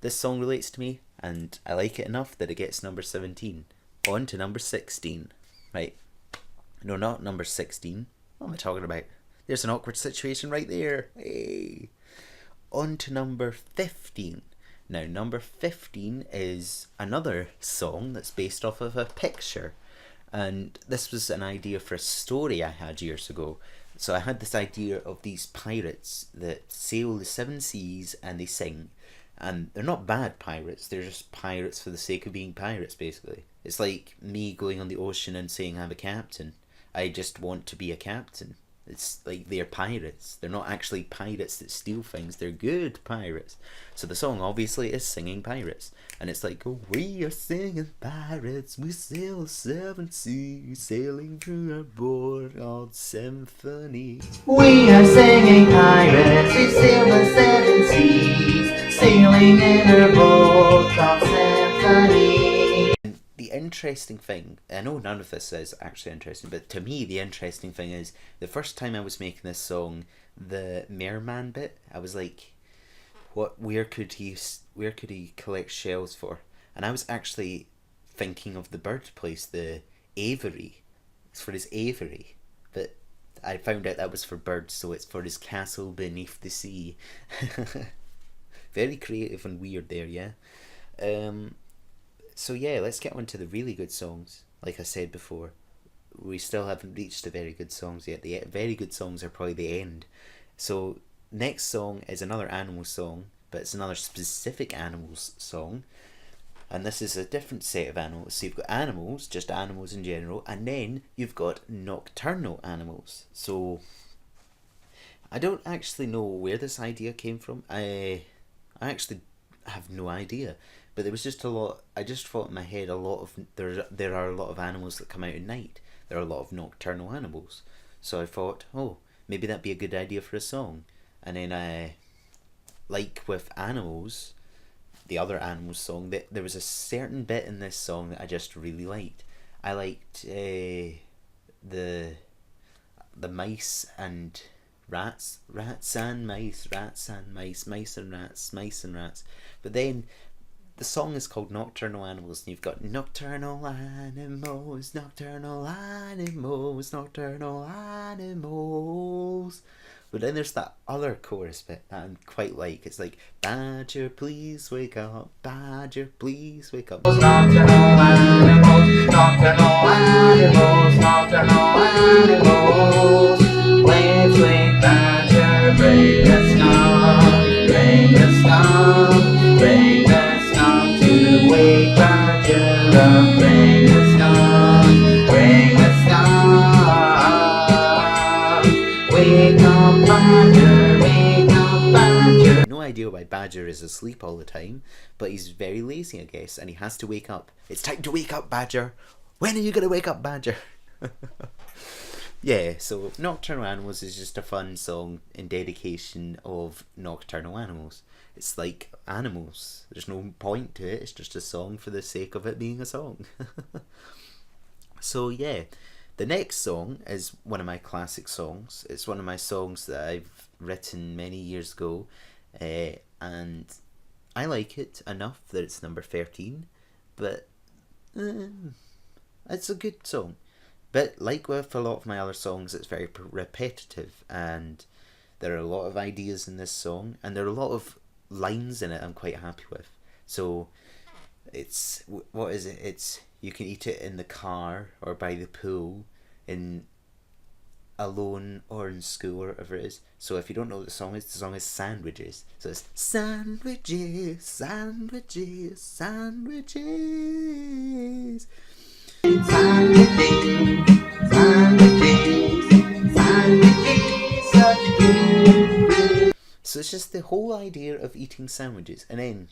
Speaker 2: this song relates to me, and I like it enough that it gets number 17. On to number 16. Right. No, not number 16. What am I talking about? There's an awkward situation right there. Hey. On to number 15. Now, number 15 is another song that's based off of a picture. And this was an idea for a story I had years ago. So I had this idea of these pirates that sail the seven seas and they sing. And they're not bad pirates, they're just pirates for the sake of being pirates, basically. It's like me going on the ocean and saying I'm a captain. I just want to be a captain. It's like they're pirates. They're not actually pirates that steal things. They're good pirates. So the song obviously is singing pirates. And it's like, oh, we are singing pirates. We sail the seven seas, sailing through a board called symphony. We are singing pirates. We sail the seven seas, sailing in a boat called symphony. The interesting thing, I know none of this is actually interesting, but to me the interesting thing is the first time I was making this song, the merman bit, I was like, where could he collect shells for? And I was actually thinking of the bird-place, the aviary. It's for his aviary, but I found out that was for birds, so it's for his castle beneath the sea. Very creative and weird there, yeah. So yeah, let's get on to the really good songs. Like I said before, we still haven't reached the very good songs yet. The very good songs are probably the end. So next song is another animal song, but it's another specific animals song. And this is a different set of animals. So you've got animals, just animals in general, and then you've got nocturnal animals. So I don't actually know where this idea came from. I actually have no idea. But there was just a lot. I just thought in my head there are a lot of animals that come out at night. There are a lot of nocturnal animals. So I thought, oh, maybe that'd be a good idea for a song. And then like with animals, the other animals song, there was a certain bit in this song that I just really liked. I liked the mice and rats and mice, mice and rats. But then the song is called Nocturnal Animals, and you've got nocturnal animals, nocturnal animals, nocturnal animals. But then there's that other chorus bit that I quite like. It's like, Badger, please wake up, Badger, please wake up. Nocturnal animals, nocturnal animals, nocturnal animals. Let's wake Badger, bring us come, bring us come, bring us to wake Badger up, bring us come, bring us come. Wake up Badger, wake up Badger. No idea why Badger is asleep all the time, but he's very lazy, I guess, and he has to wake up. It's time to wake up, Badger. When are you going to wake up, Badger? Yeah, so Nocturnal Animals is just a fun song in dedication of nocturnal animals. It's like animals. There's no point to it. It's just a song for the sake of it being a song. So yeah, the next song is one of my classic songs. It's one of my songs that I've written many years ago, and I like it enough that it's number 13, but it's a good song. But like with a lot of my other songs, it's very repetitive, and there are a lot of ideas in this song, and there are a lot of lines in it I'm quite happy with. So it's, what is it? It's, you can eat it in the car or by the pool, in alone or in school or whatever it is. So if you don't know what the song is Sandwiches. So it's sandwiches, sandwiches, sandwiches. Sandwiches, such good food. So it's just the whole idea of eating sandwiches. And then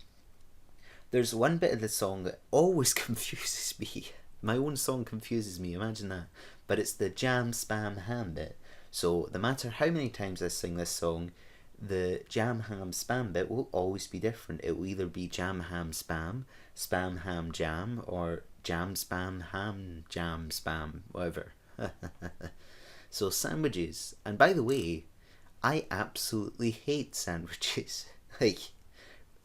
Speaker 2: there's one bit of the song that always confuses me. My own song confuses me, imagine that. But it's the jam, spam, ham bit. So no matter how many times I sing this song, the jam ham spam bit will always be different. It will either be jam ham spam, spam ham jam, or jam spam ham jam spam, whatever. So sandwiches. And by the way, I absolutely hate sandwiches. Like,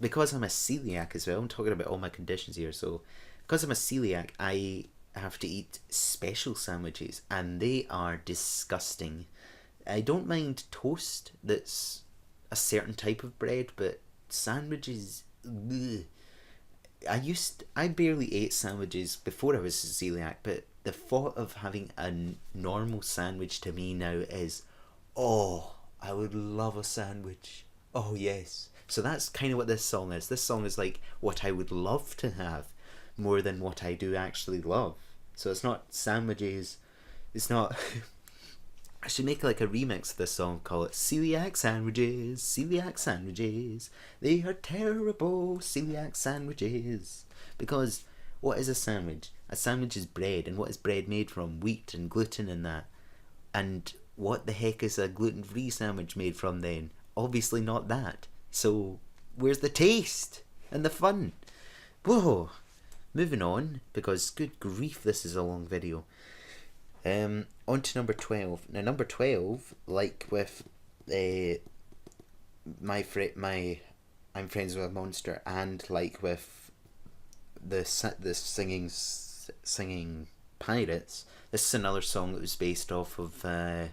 Speaker 2: because I'm a celiac as well, I'm talking about all my conditions here, so because I'm a celiac, I have to eat special sandwiches, and they are disgusting. I don't mind toast that's a certain type of bread, but sandwiches, ugh. I barely ate sandwiches before I was celiac, but the thought of having a normal sandwich to me now is, oh, I would love a sandwich. Oh yes. So that's kind of what this song is. This song is like what I would love to have more than what I do actually love. So it's not sandwiches. It's not. I should make like a remix of this song, call it Celiac Sandwiches, Celiac Sandwiches. They are terrible celiac sandwiches. Because what is a sandwich? A sandwich is bread, and what is bread made from? Wheat and gluten and that. And what the heck is a gluten-free sandwich made from then? Obviously not that. So where's the taste and the fun? Whoa. Moving on, because good grief, this is a long video. On to number 12. Now number 12, like with I'm Friends with a Monster, and like with the singing Pirates, this is another song that was based off of a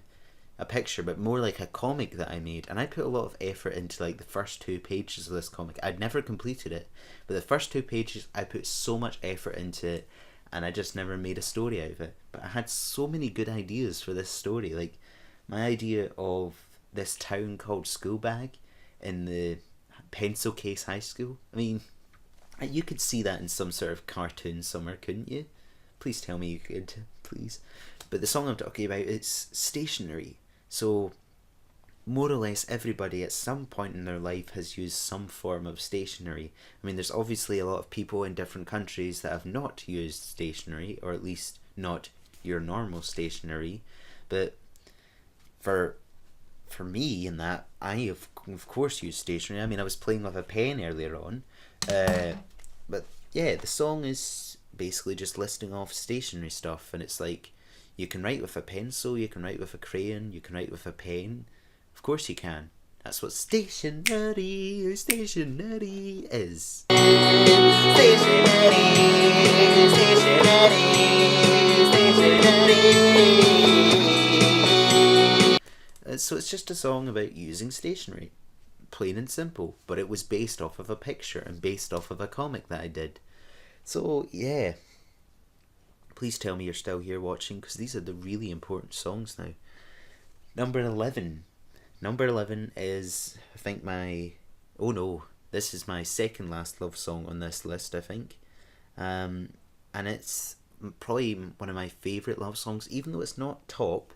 Speaker 2: picture, but more like a comic that I made, and I put a lot of effort into like the first 2 pages of this comic. I'd never completed it, but the first 2 pages I put so much effort into it, and I just never made a story out of it. But I had so many good ideas for this story. Like my idea of this town called Schoolbag in the Pencil Case High School. I mean, you could see that in some sort of cartoon somewhere, couldn't you? Please tell me you could, please. But the song I'm talking about is Stationery. So more or less everybody at some point in their life has used some form of stationery. I mean, there's obviously a lot of people in different countries that have not used stationery, or at least not your normal stationery. But for me in that, I have of course used stationery. I mean, I was playing with a pen earlier on. But yeah, the song is basically just listing off stationery stuff, and it's like, you can write with a pencil, you can write with a crayon, you can write with a pen. Of course you can. That's what stationery is. Stationery, stationery. So it's just a song about using stationery. Plain and simple. But it was based off of a picture and based off of a comic that I did. So yeah. Please tell me you're still here watching, because these are the really important songs now. Number 11. Number 11 is, I think, this is my second last love song on this list, I think. And it's probably one of my favourite love songs. Even though it's not top,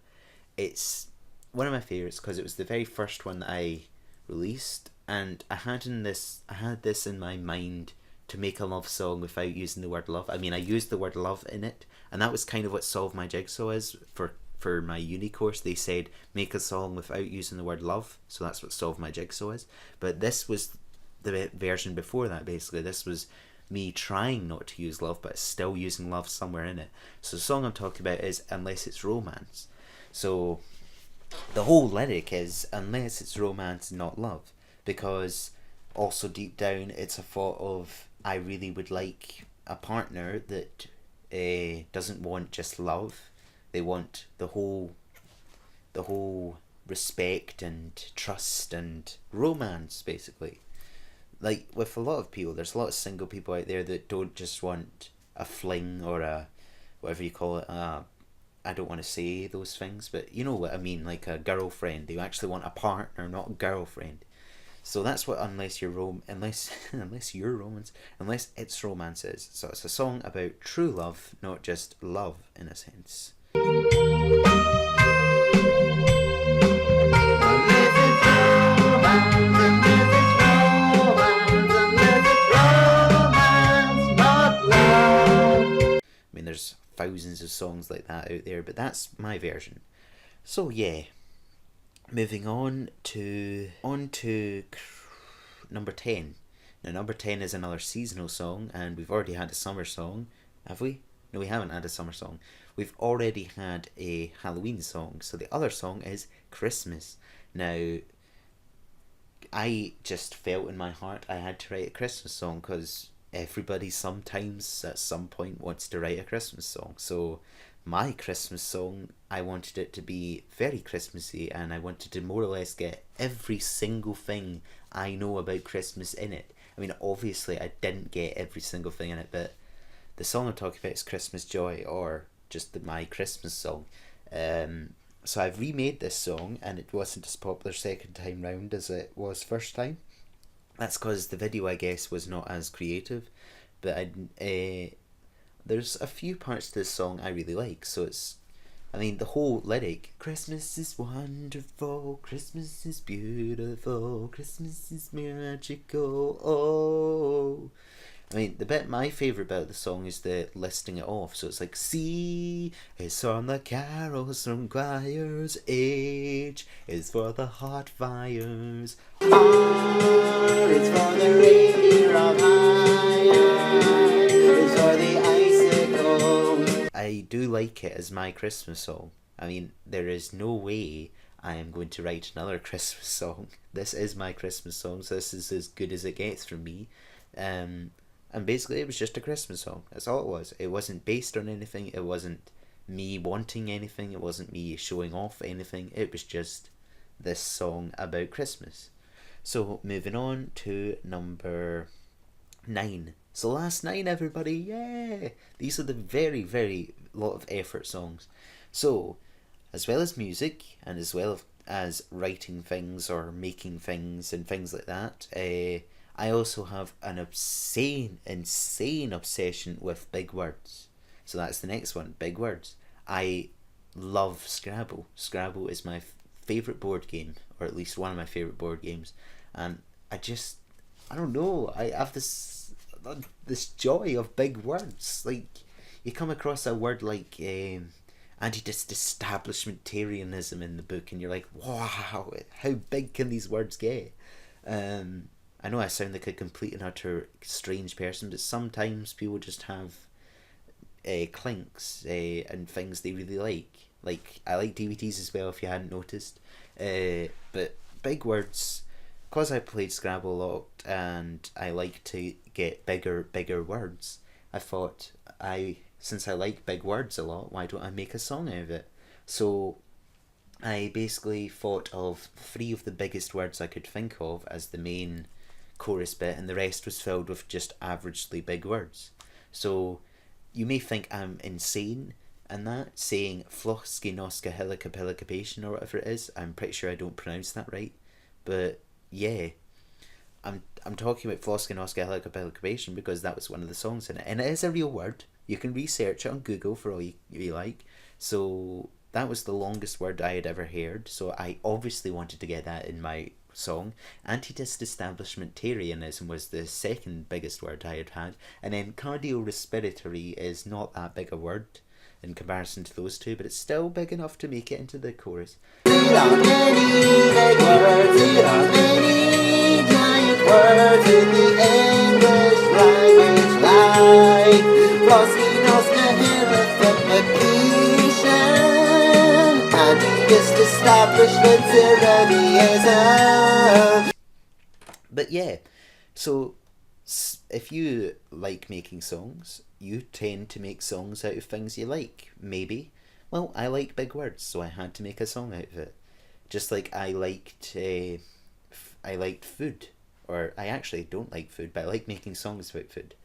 Speaker 2: it's one of my favourites because it was the very first one that I released. And I had this in my mind to make a love song without using the word love. I mean, I used the word love in it, and that was kind of what Solve My Jigsaw is. For my uni course, they said make a song without using the word love, so that's what Solve My Jigsaw is. But this was the version before that, basically. This was me trying not to use love, but still using love somewhere in it. So the song I'm talking about is Unless It's Romance. So the whole lyric is unless it's romance, not love, because also deep down it's a thought of, I really would like a partner that doesn't want just love. They want the whole respect and trust and romance, basically. Like with a lot of people, there's a lot of single people out there that don't just want a fling or a whatever you call it. I don't want to say those things, but you know what I mean, like a girlfriend. They actually want a partner, not a girlfriend. So that's what unless it's romance is. So it's a song about true love, not just love in a sense. I mean, there's thousands of songs like that out there, but that's my version. So yeah, Moving on to number 10. Now number 10 is another seasonal song, and we've already had a summer song. Have we? No, we haven't had a summer song. We've already had a Halloween song. So the other song is Christmas. Now, I just felt in my heart I had to write a Christmas song because everybody sometimes at some point wants to write a Christmas song. So my Christmas song, I wanted it to be very Christmassy, and I wanted to more or less get every single thing I know about Christmas in it. I mean, obviously I didn't get every single thing in it, but the song I'm talking about is Christmas Joy, or just my Christmas song. So I've remade this song, and it wasn't as popular second time round as it was first time. That's because the video, I guess, was not as creative. But there's a few parts to this song I really like. So I mean, the whole lyric, Christmas is wonderful, Christmas is beautiful, Christmas is magical, oh. I mean, my favourite bit of the song is the listing it off. So it's like, C is from the carols from choirs, H is for the hot fires, R is for the reindeer of fire, is for the icicles. I do like it as my Christmas song. I mean, there is no way I am going to write another Christmas song. This is my Christmas song, so this is as good as it gets from me. And basically it was just a Christmas song. That's all it was. It wasn't based on anything. It wasn't me wanting anything. It wasn't me showing off anything. It was just this song about Christmas. So moving on to number 9. So last 9, everybody. Yeah! These are the very, very lot of effort songs. So, as well as music, and as well as writing things or making things and things like that, I also have an insane obsession with big words. So that's the next one, big words. I love Scrabble. Scrabble is my favourite board game, or at least one of my favourite board games. And I don't know, I have this joy of big words. Like, you come across a word like anti-establishmentarianism in the book, and you're like, wow, how big can these words get? I know I sound like a complete and utter strange person, but sometimes people just have clinks and things they really like. Like, I like DVDs as well, if you hadn't noticed. But big words, because I played Scrabble a lot and I like to get bigger words, I thought, since I like big words a lot, why don't I make a song out of it? So I basically thought of 3 of the biggest words I could think of as the main chorus bit, and the rest was filled with just averagely big words. So you may think I'm insane and that, saying Floski Noska Helicapillicapation or whatever it is. I'm pretty sure I don't pronounce that right, but yeah, I'm talking about Floski Noska Helicapillicapation because that was one of the songs in it, and it is a real word. You can research it on Google for all you like. So that was the longest word I had ever heard, so I obviously wanted to get that in my song. Anti-establishmentarianism was the second biggest word I had, and then cardiorespiratory is not that big a word in comparison to those two, but it's still big enough to make it into the chorus. There are many big words, there are many giant words in the English language, like anti-establishmentarianism. But yeah, so if you like making songs, you tend to make songs out of things you like. Maybe. Well, I like big words, so I had to make a song out of it. Just like I liked food, or I actually don't like food, but I like making songs about food.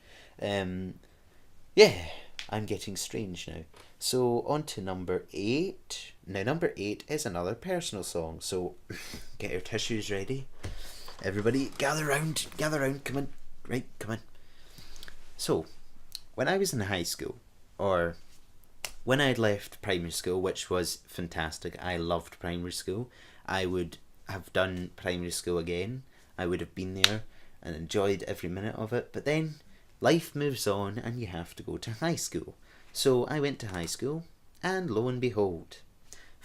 Speaker 2: Yeah, I'm getting strange now. So on to number 8. Now number 8 is another personal song. So get your tissues ready. Everybody, gather round, come on. Right, come on. So, when I was in high school, or when I'd left primary school, which was fantastic, I loved primary school. I would have done primary school again. I would have been there and enjoyed every minute of it. But then life moves on and you have to go to high school. So I went to high school, and lo and behold,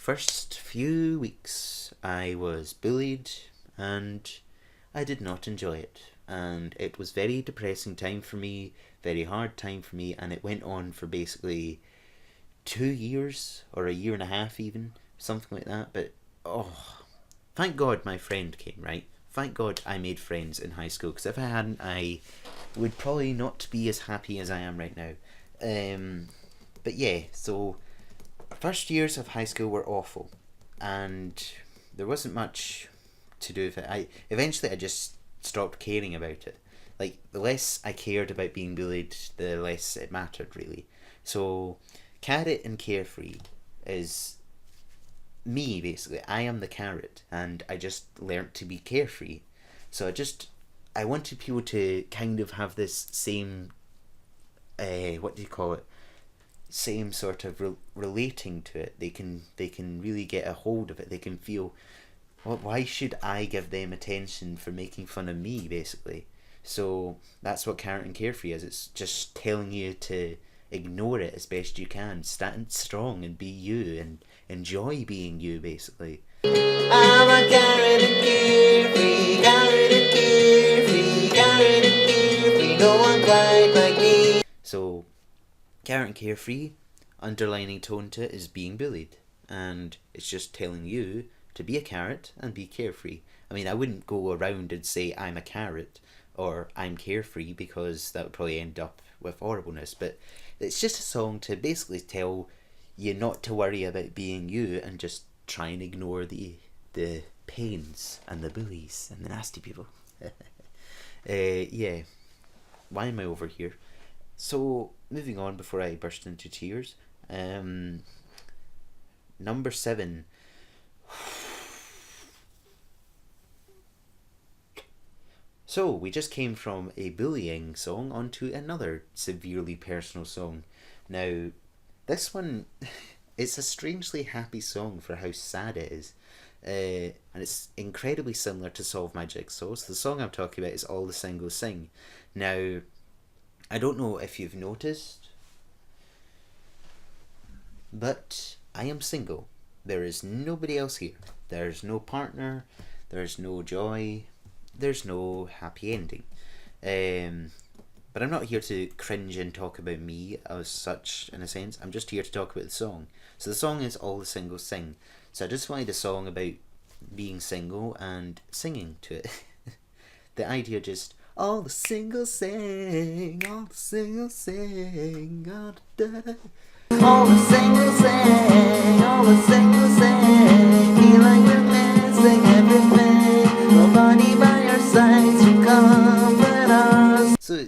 Speaker 2: first few weeks I was bullied and I did not enjoy it. And it was very depressing time for me, very hard time for me, and it went on for basically 2 years or a year and a half even, something like that. But thank God my friend came, right? Thank God I made friends in high school, because if I hadn't, I would probably not be as happy as I am right now. But yeah, so first years of high school were awful, and there wasn't much to do with it. I just stopped caring about it. Like, the less I cared about being bullied, the less it mattered, really. So Carrot and Carefree is me, basically. I am the carrot, and I just learnt to be carefree. So I wanted people to kind of have this same, what do you call it? Same sort of relating to it. They can really get a hold of it. They can feel, well, why should I give them attention for making fun of me, basically? So that's what Carrot and Carefree is. It's just telling you to ignore it as best you can. Stand strong and be you and enjoy being you, basically. I'm a carrot and carefree, carrot and carefree, carrot and carefree, no one quite like me. So, Carrot and Carefree, underlining tone to it is being bullied. And it's just telling you to be a carrot and be carefree. I mean, I wouldn't go around and say I'm a carrot or I'm carefree, because that would probably end up with horribleness. But it's just a song to basically tell you not to worry about being you and just try and ignore the pains and the bullies and the nasty people. Yeah. Why am I over here? So, moving on before I burst into tears. Number 7. So, we just came from a bullying song onto another severely personal song. Now, this one, it's a strangely happy song for how sad it is. And it's incredibly similar to Solve My Jigsaw. So the song I'm talking about is All the Singles Sing. Now, I don't know if you've noticed, but I am single. There is nobody else here. There's no partner, there's no joy, there's no happy ending. But I'm not here to cringe and talk about me as such, in a sense. I'm just here to talk about the song. So the song is All the Singles Sing. So I just wanted a song about being single and singing to it. The idea just, all the singles sing, all the singles sing, all the all the singles sing, all the singles sing, feel like we're missing everything, nobody by our side to comfort us. So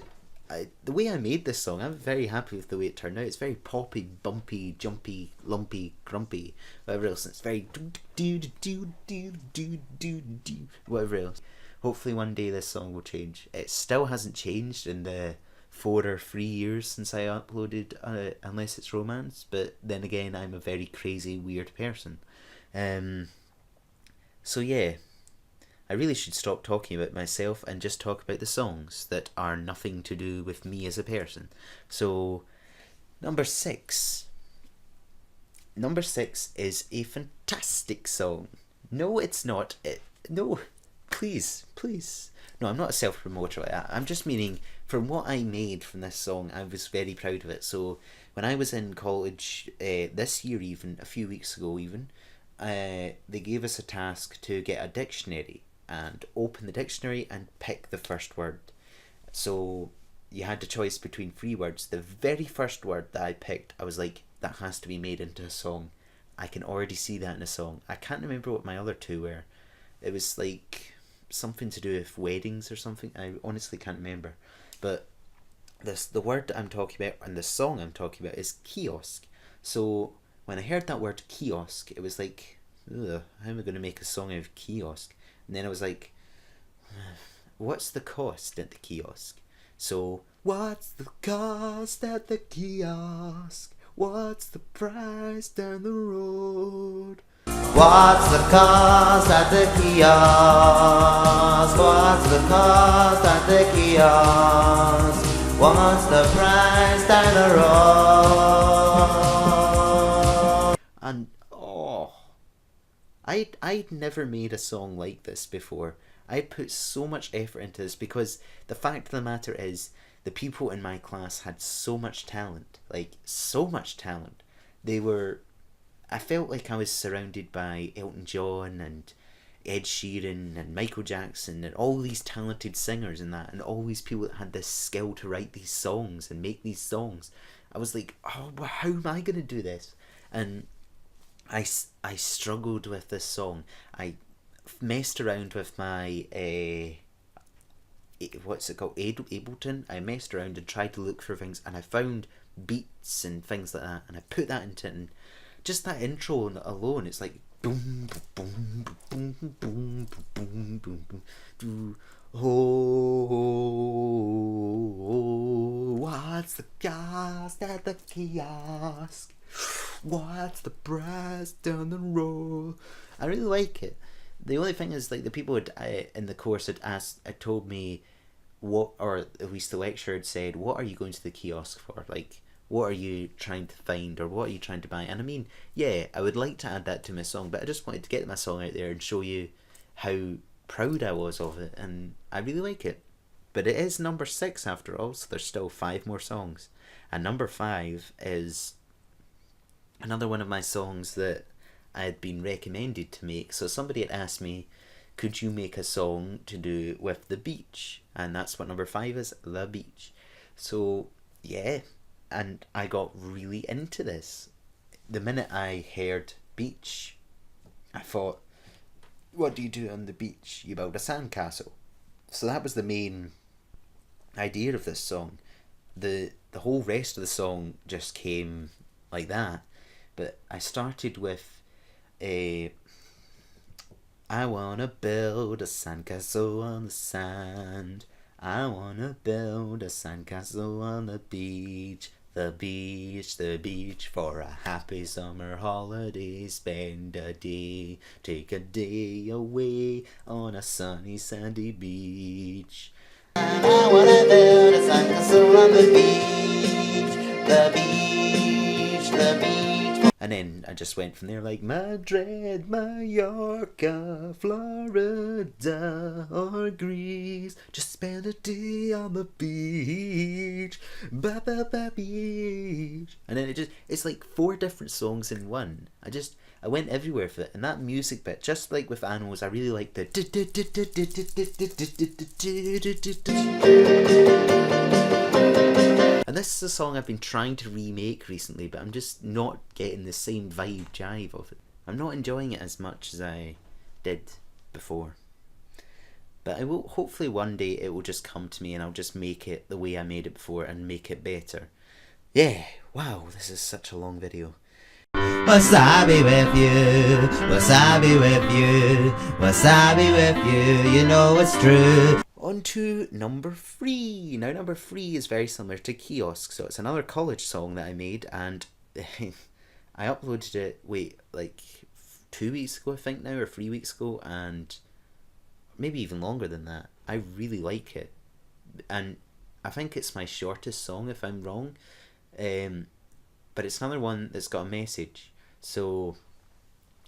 Speaker 2: the way I made this song, I'm very happy with the way it turned out. It's very poppy, bumpy, jumpy, lumpy, grumpy, whatever else. It's very whatever else. Hopefully one day this song will change. It still hasn't changed in the 4 or 3 years since I uploaded Unless It's Romance, but then again, I'm a very crazy, weird person. So yeah, I really should stop talking about myself and just talk about the songs that are nothing to do with me as a person. So, number 6. Number 6 is a fantastic song. No, it's not. No, please. No, I'm not a self-promoter like that. I'm just meaning, from what I made from this song, I was very proud of it. So, when I was in college, this year even, a few weeks ago even, they gave us a task to get a dictionary and open the dictionary and pick the first word. So you had the choice between 3 words. The very first word that I picked, I was like, that has to be made into a song. I can already see that in a song. I can't remember what my other 2 were. It was like something to do with weddings or something. I honestly can't remember. But the word that I'm talking about and the song I'm talking about is kiosk. So when I heard that word kiosk, it was like, ugh, how am I going to make a song out of kiosk? And then I was like, what's the cost at the kiosk? So, what's the cost at the kiosk? What's the price down the road? What's the cost at the kiosk? What's the cost at the kiosk? What's the price down the road? And, I'd never made a song like this before. I put so much effort into this because the fact of the matter is the people in my class had so much talent, like so much talent. They were, I felt like I was surrounded by Elton John and Ed Sheeran and Michael Jackson and all these talented singers and that, and all these people that had this skill to write these songs and make these songs. I was like, oh, well, how am I going to do this? And I struggled with this song. I messed around with my what's it called, Ableton. I messed around and tried to look for things, and I found beats and things like that, and I put that into it, and just that intro alone, it's like boom boom boom boom boom boom boom boom. Oh, what's the cost at the kiosk? What's the price down the road? I really like it. The only thing is, like, the people in the course had told me what, or at least the lecturer had said, what are you going to the kiosk for? Like, what are you trying to find, or what are you trying to buy? And I mean, yeah, I would like to add that to my song, but I just wanted to get my song out there and show you how proud I was of it, and I really like it. But it is number 6 after all, so there's still 5 more songs. And number 5 is another one of my songs that I had been recommended to make. So somebody had asked me, could you make a song to do with the beach? And that's what number 5 is, the beach. So yeah, and I got really into this. The minute I heard beach, I thought, what do you do on the beach? You build a sandcastle. So that was the main idea of this song. The whole rest of the song just came like that. But I started with I wanna build a sandcastle on the sand. I wanna build a sandcastle on the beach. The beach for a happy summer holiday. Spend a day, take a day away on a sunny sandy beach. I wanna build a sandcastle on the beach. The beach, the beach. And then I just went from there, like Madrid, Mallorca, Florida, or Greece. Just spend a day on the beach, beach. And then it's like 4 different songs in one. I went everywhere for it. And that music bit, just like with Animals, I really like the and this is a song I've been trying to remake recently, but I'm just not getting the same jive of it. I'm not enjoying it as much as I did before. But I will, hopefully one day it will just come to me and I'll just make it the way I made it before and make it better. Yeah, wow, this is such a long video. Wasabi with you, wasabi with you, wasabi with you, you know it's true. On to number 3. Now number 3 is very similar to Kiosk, so it's another college song that I made, and I uploaded it, like 2 weeks ago I think now, or 3 weeks ago, and maybe even longer than that. I really like it, and I think it's my shortest song if I'm wrong, but it's another one that's got a message. So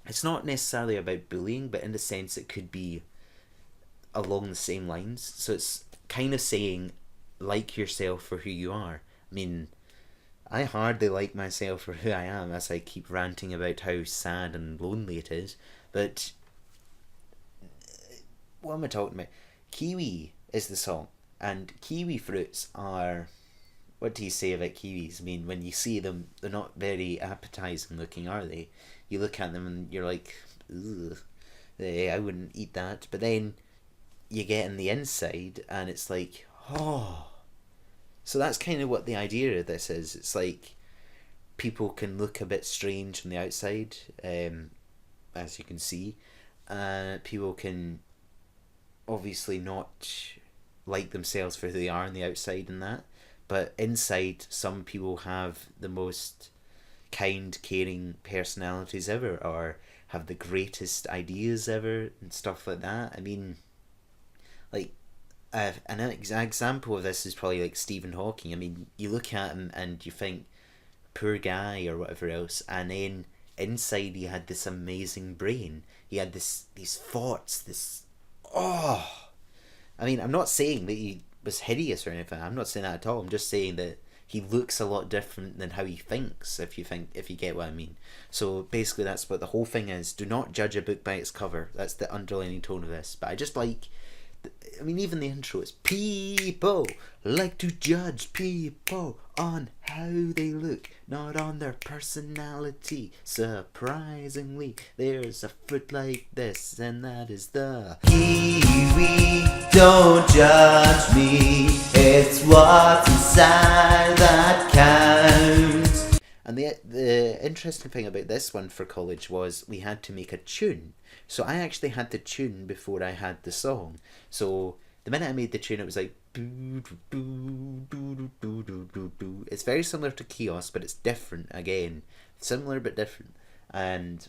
Speaker 2: it's not necessarily about bullying, but in the sense it could be along the same lines. So it's kind of saying, like yourself for who you are. I mean, I hardly like myself for who I am, as I keep ranting about how sad and lonely it is. But what am I talking about? Kiwi is the song, and kiwi fruits are, what do you say about kiwis? I mean, when you see them, they're not very appetizing looking, are they? You look at them and you're like, ugh, I wouldn't eat that. But then you get in the inside and it's like, oh. So that's kind of what the idea of this is. It's like people can look a bit strange from the outside, as you can see. People can obviously not like themselves for who they are on the outside and that. But inside, some people have the most kind, caring personalities ever, or have the greatest ideas ever, and stuff like that. I mean, like, an example of this is probably like Stephen Hawking. I mean, you look at him and you think, poor guy, or whatever else, and then inside he had this amazing brain. He had these thoughts, this, oh, I mean, I'm not saying that he was hideous or anything. I'm not saying that at all. I'm just saying that he looks a lot different than how he thinks, if you get what I mean. So basically that's what the whole thing is. Do not judge a book by its cover. That's the underlining tone of this. But I just like, I mean, even the intro is, people like to judge people on how they look, not on their personality. Surprisingly, there's a fruit like this, and that is the kiwi. Don't judge me, it's what's inside that counts. And the interesting thing about this one for college was we had to make a tune. So I actually had the tune before I had the song. So the minute I made the tune, it was like, it's very similar to Chaos, but it's different again. Similar but different. And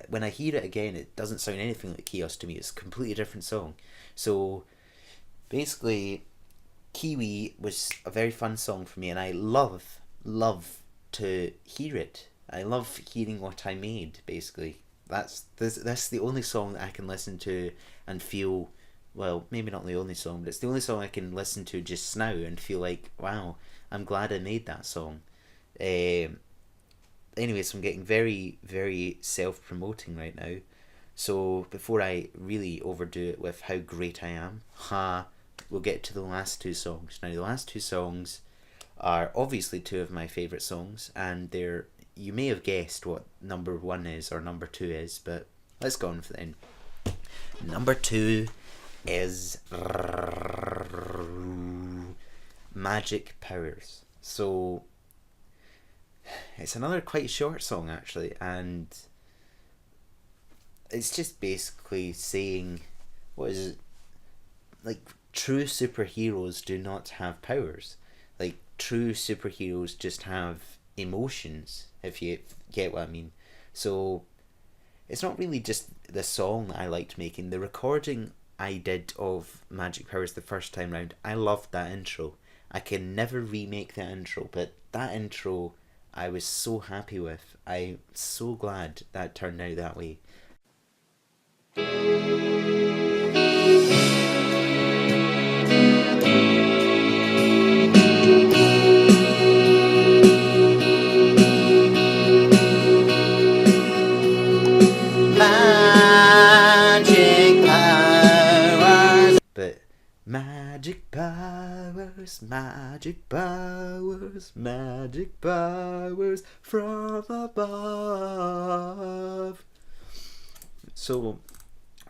Speaker 2: when I hear it again, it doesn't sound anything like Chaos to me. It's a completely different song. So basically, Kiwi was a very fun song for me, and I love to hear it. I love hearing what I made, basically. That's the only song that I can listen to and feel, well, maybe not the only song, but it's the only song I can listen to just now and feel like, wow, I'm glad I made that song. Anyways, I'm getting very, very self-promoting right now. So before I really overdo it with how great I am, we'll get to the last two songs. Now, the last two songs are obviously two of my favourite songs, and they're, you may have guessed what number 1 is or number 2 is, but let's go on for then. Number 2 is Magic Powers. So it's another quite short song actually, and it's just basically saying, what is it? Like, true superheroes do not have powers. Like, true superheroes just have emotions, if you get what I mean. So it's not really just the song that I liked making. The recording I did of Magic Powers the first time round, I loved that intro. I can never remake that intro, but that intro I was so happy with. I'm so glad that turned out that way. Magic powers, magic powers, magic powers from above. So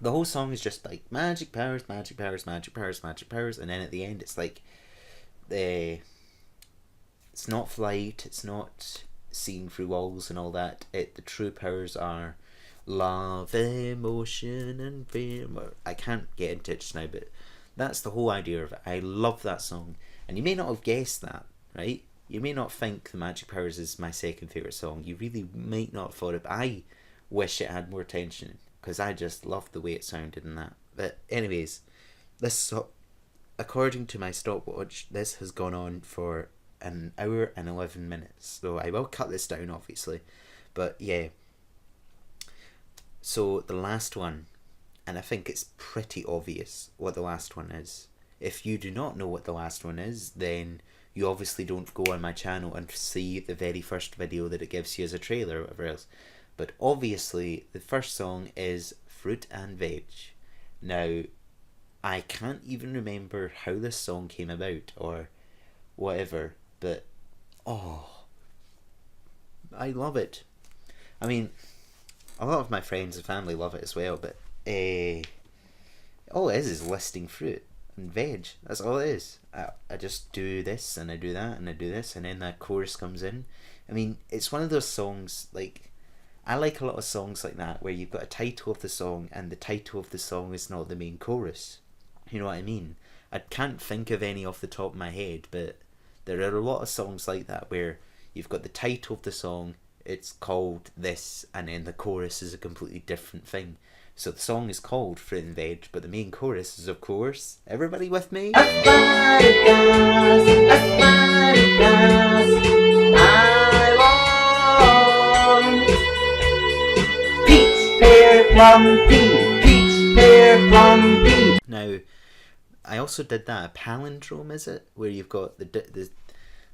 Speaker 2: the whole song is just like magic powers, magic powers, magic powers, magic powers, and then at the end it's like, it's not flight, it's not seeing through walls and all that. The true powers are love, emotion, and fear. I can't get into it just now, but that's the whole idea of it. I love that song. And you may not have guessed that, right? You may not think the Magic Powers is my second favourite song. You really might not have thought it, but I wish it had more tension, because I just loved the way it sounded in that. But anyways, this, according to my stopwatch, this has gone on for 1 hour and 11 minutes. So I will cut this down, obviously. But yeah. So the last one, and I think it's pretty obvious what the last one is. If you do not know what the last one is, then you obviously don't go on my channel and see the very first video that it gives you as a trailer or whatever else. But obviously, the first song is Fruit and Veg. Now, I can't even remember how this song came about or whatever, but oh, I love it. I mean, a lot of my friends and family love it as well, but all it is listing fruit and veg. That's all it is. I just do this and I do that and I do this, and then that chorus comes in. I mean, it's one of those songs, like, I like a lot of songs like that where you've got a title of the song and the title of the song is not the main chorus. You know what I mean? I can't think of any off the top of my head, but there are a lot of songs like that where you've got the title of the song, it's called this, and then the chorus is a completely different thing. So the song is called Fruit and Veg, but the main chorus is, of course, everybody with me? Asparagus, asparagus, I want
Speaker 1: plum pea, peach, pear, plum pea.
Speaker 2: Now, I also did that a palindrome, is it? Where you've got the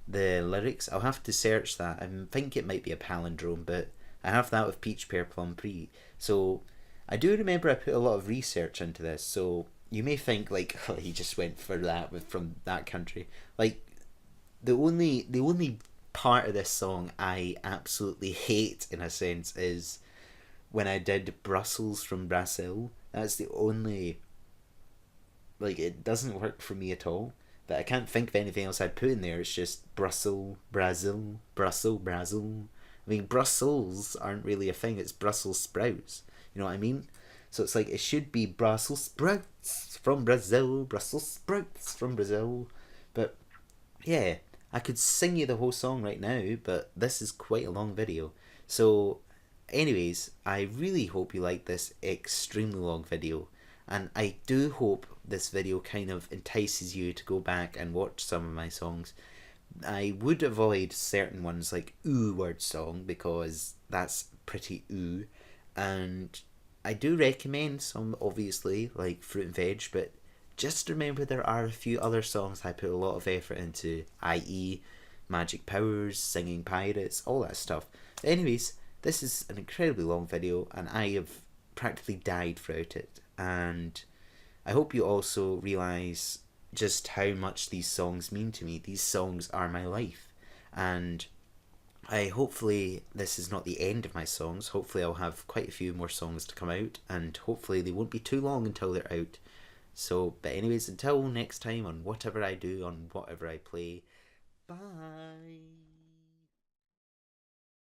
Speaker 2: lyrics. I'll have to search that. I think it might be a palindrome, but I have that with peach, pear, plum, pea. So I do remember I put a lot of research into this. So you may think like, oh, he just went for that from that country. Like the only part of this song I absolutely hate in a sense is when I did Brussels from Brazil. That's the only, like, it doesn't work for me at all. But I can't think of anything else I'd put in there. It's just Brussels, Brazil, Brussels, Brazil. I mean, Brussels aren't really a thing. It's Brussels sprouts. You know what I mean? So it's like it should be Brussels sprouts from Brazil, Brussels sprouts from Brazil. But yeah, I could sing you the whole song right now, but this is quite a long video. So anyways, I really hope you like this extremely long video. And I do hope this video kind of entices you to go back and watch some of my songs. I would avoid certain ones like ooh word song because that's pretty ooh. And I do recommend some obviously like fruit and veg, but just remember there are a few other songs I put a lot of effort into, i.e. Magic Powers, Singing Pirates, all that stuff. But anyways, this is an incredibly long video and I have practically died throughout it. And I hope you also realise just how much these songs mean to me. These songs are my life. And hopefully this is not the end of my songs. Hopefully I'll have quite a few more songs to come out. And hopefully they won't be too long until they're out. So, but anyways, until next time on whatever I do, on whatever I play, bye.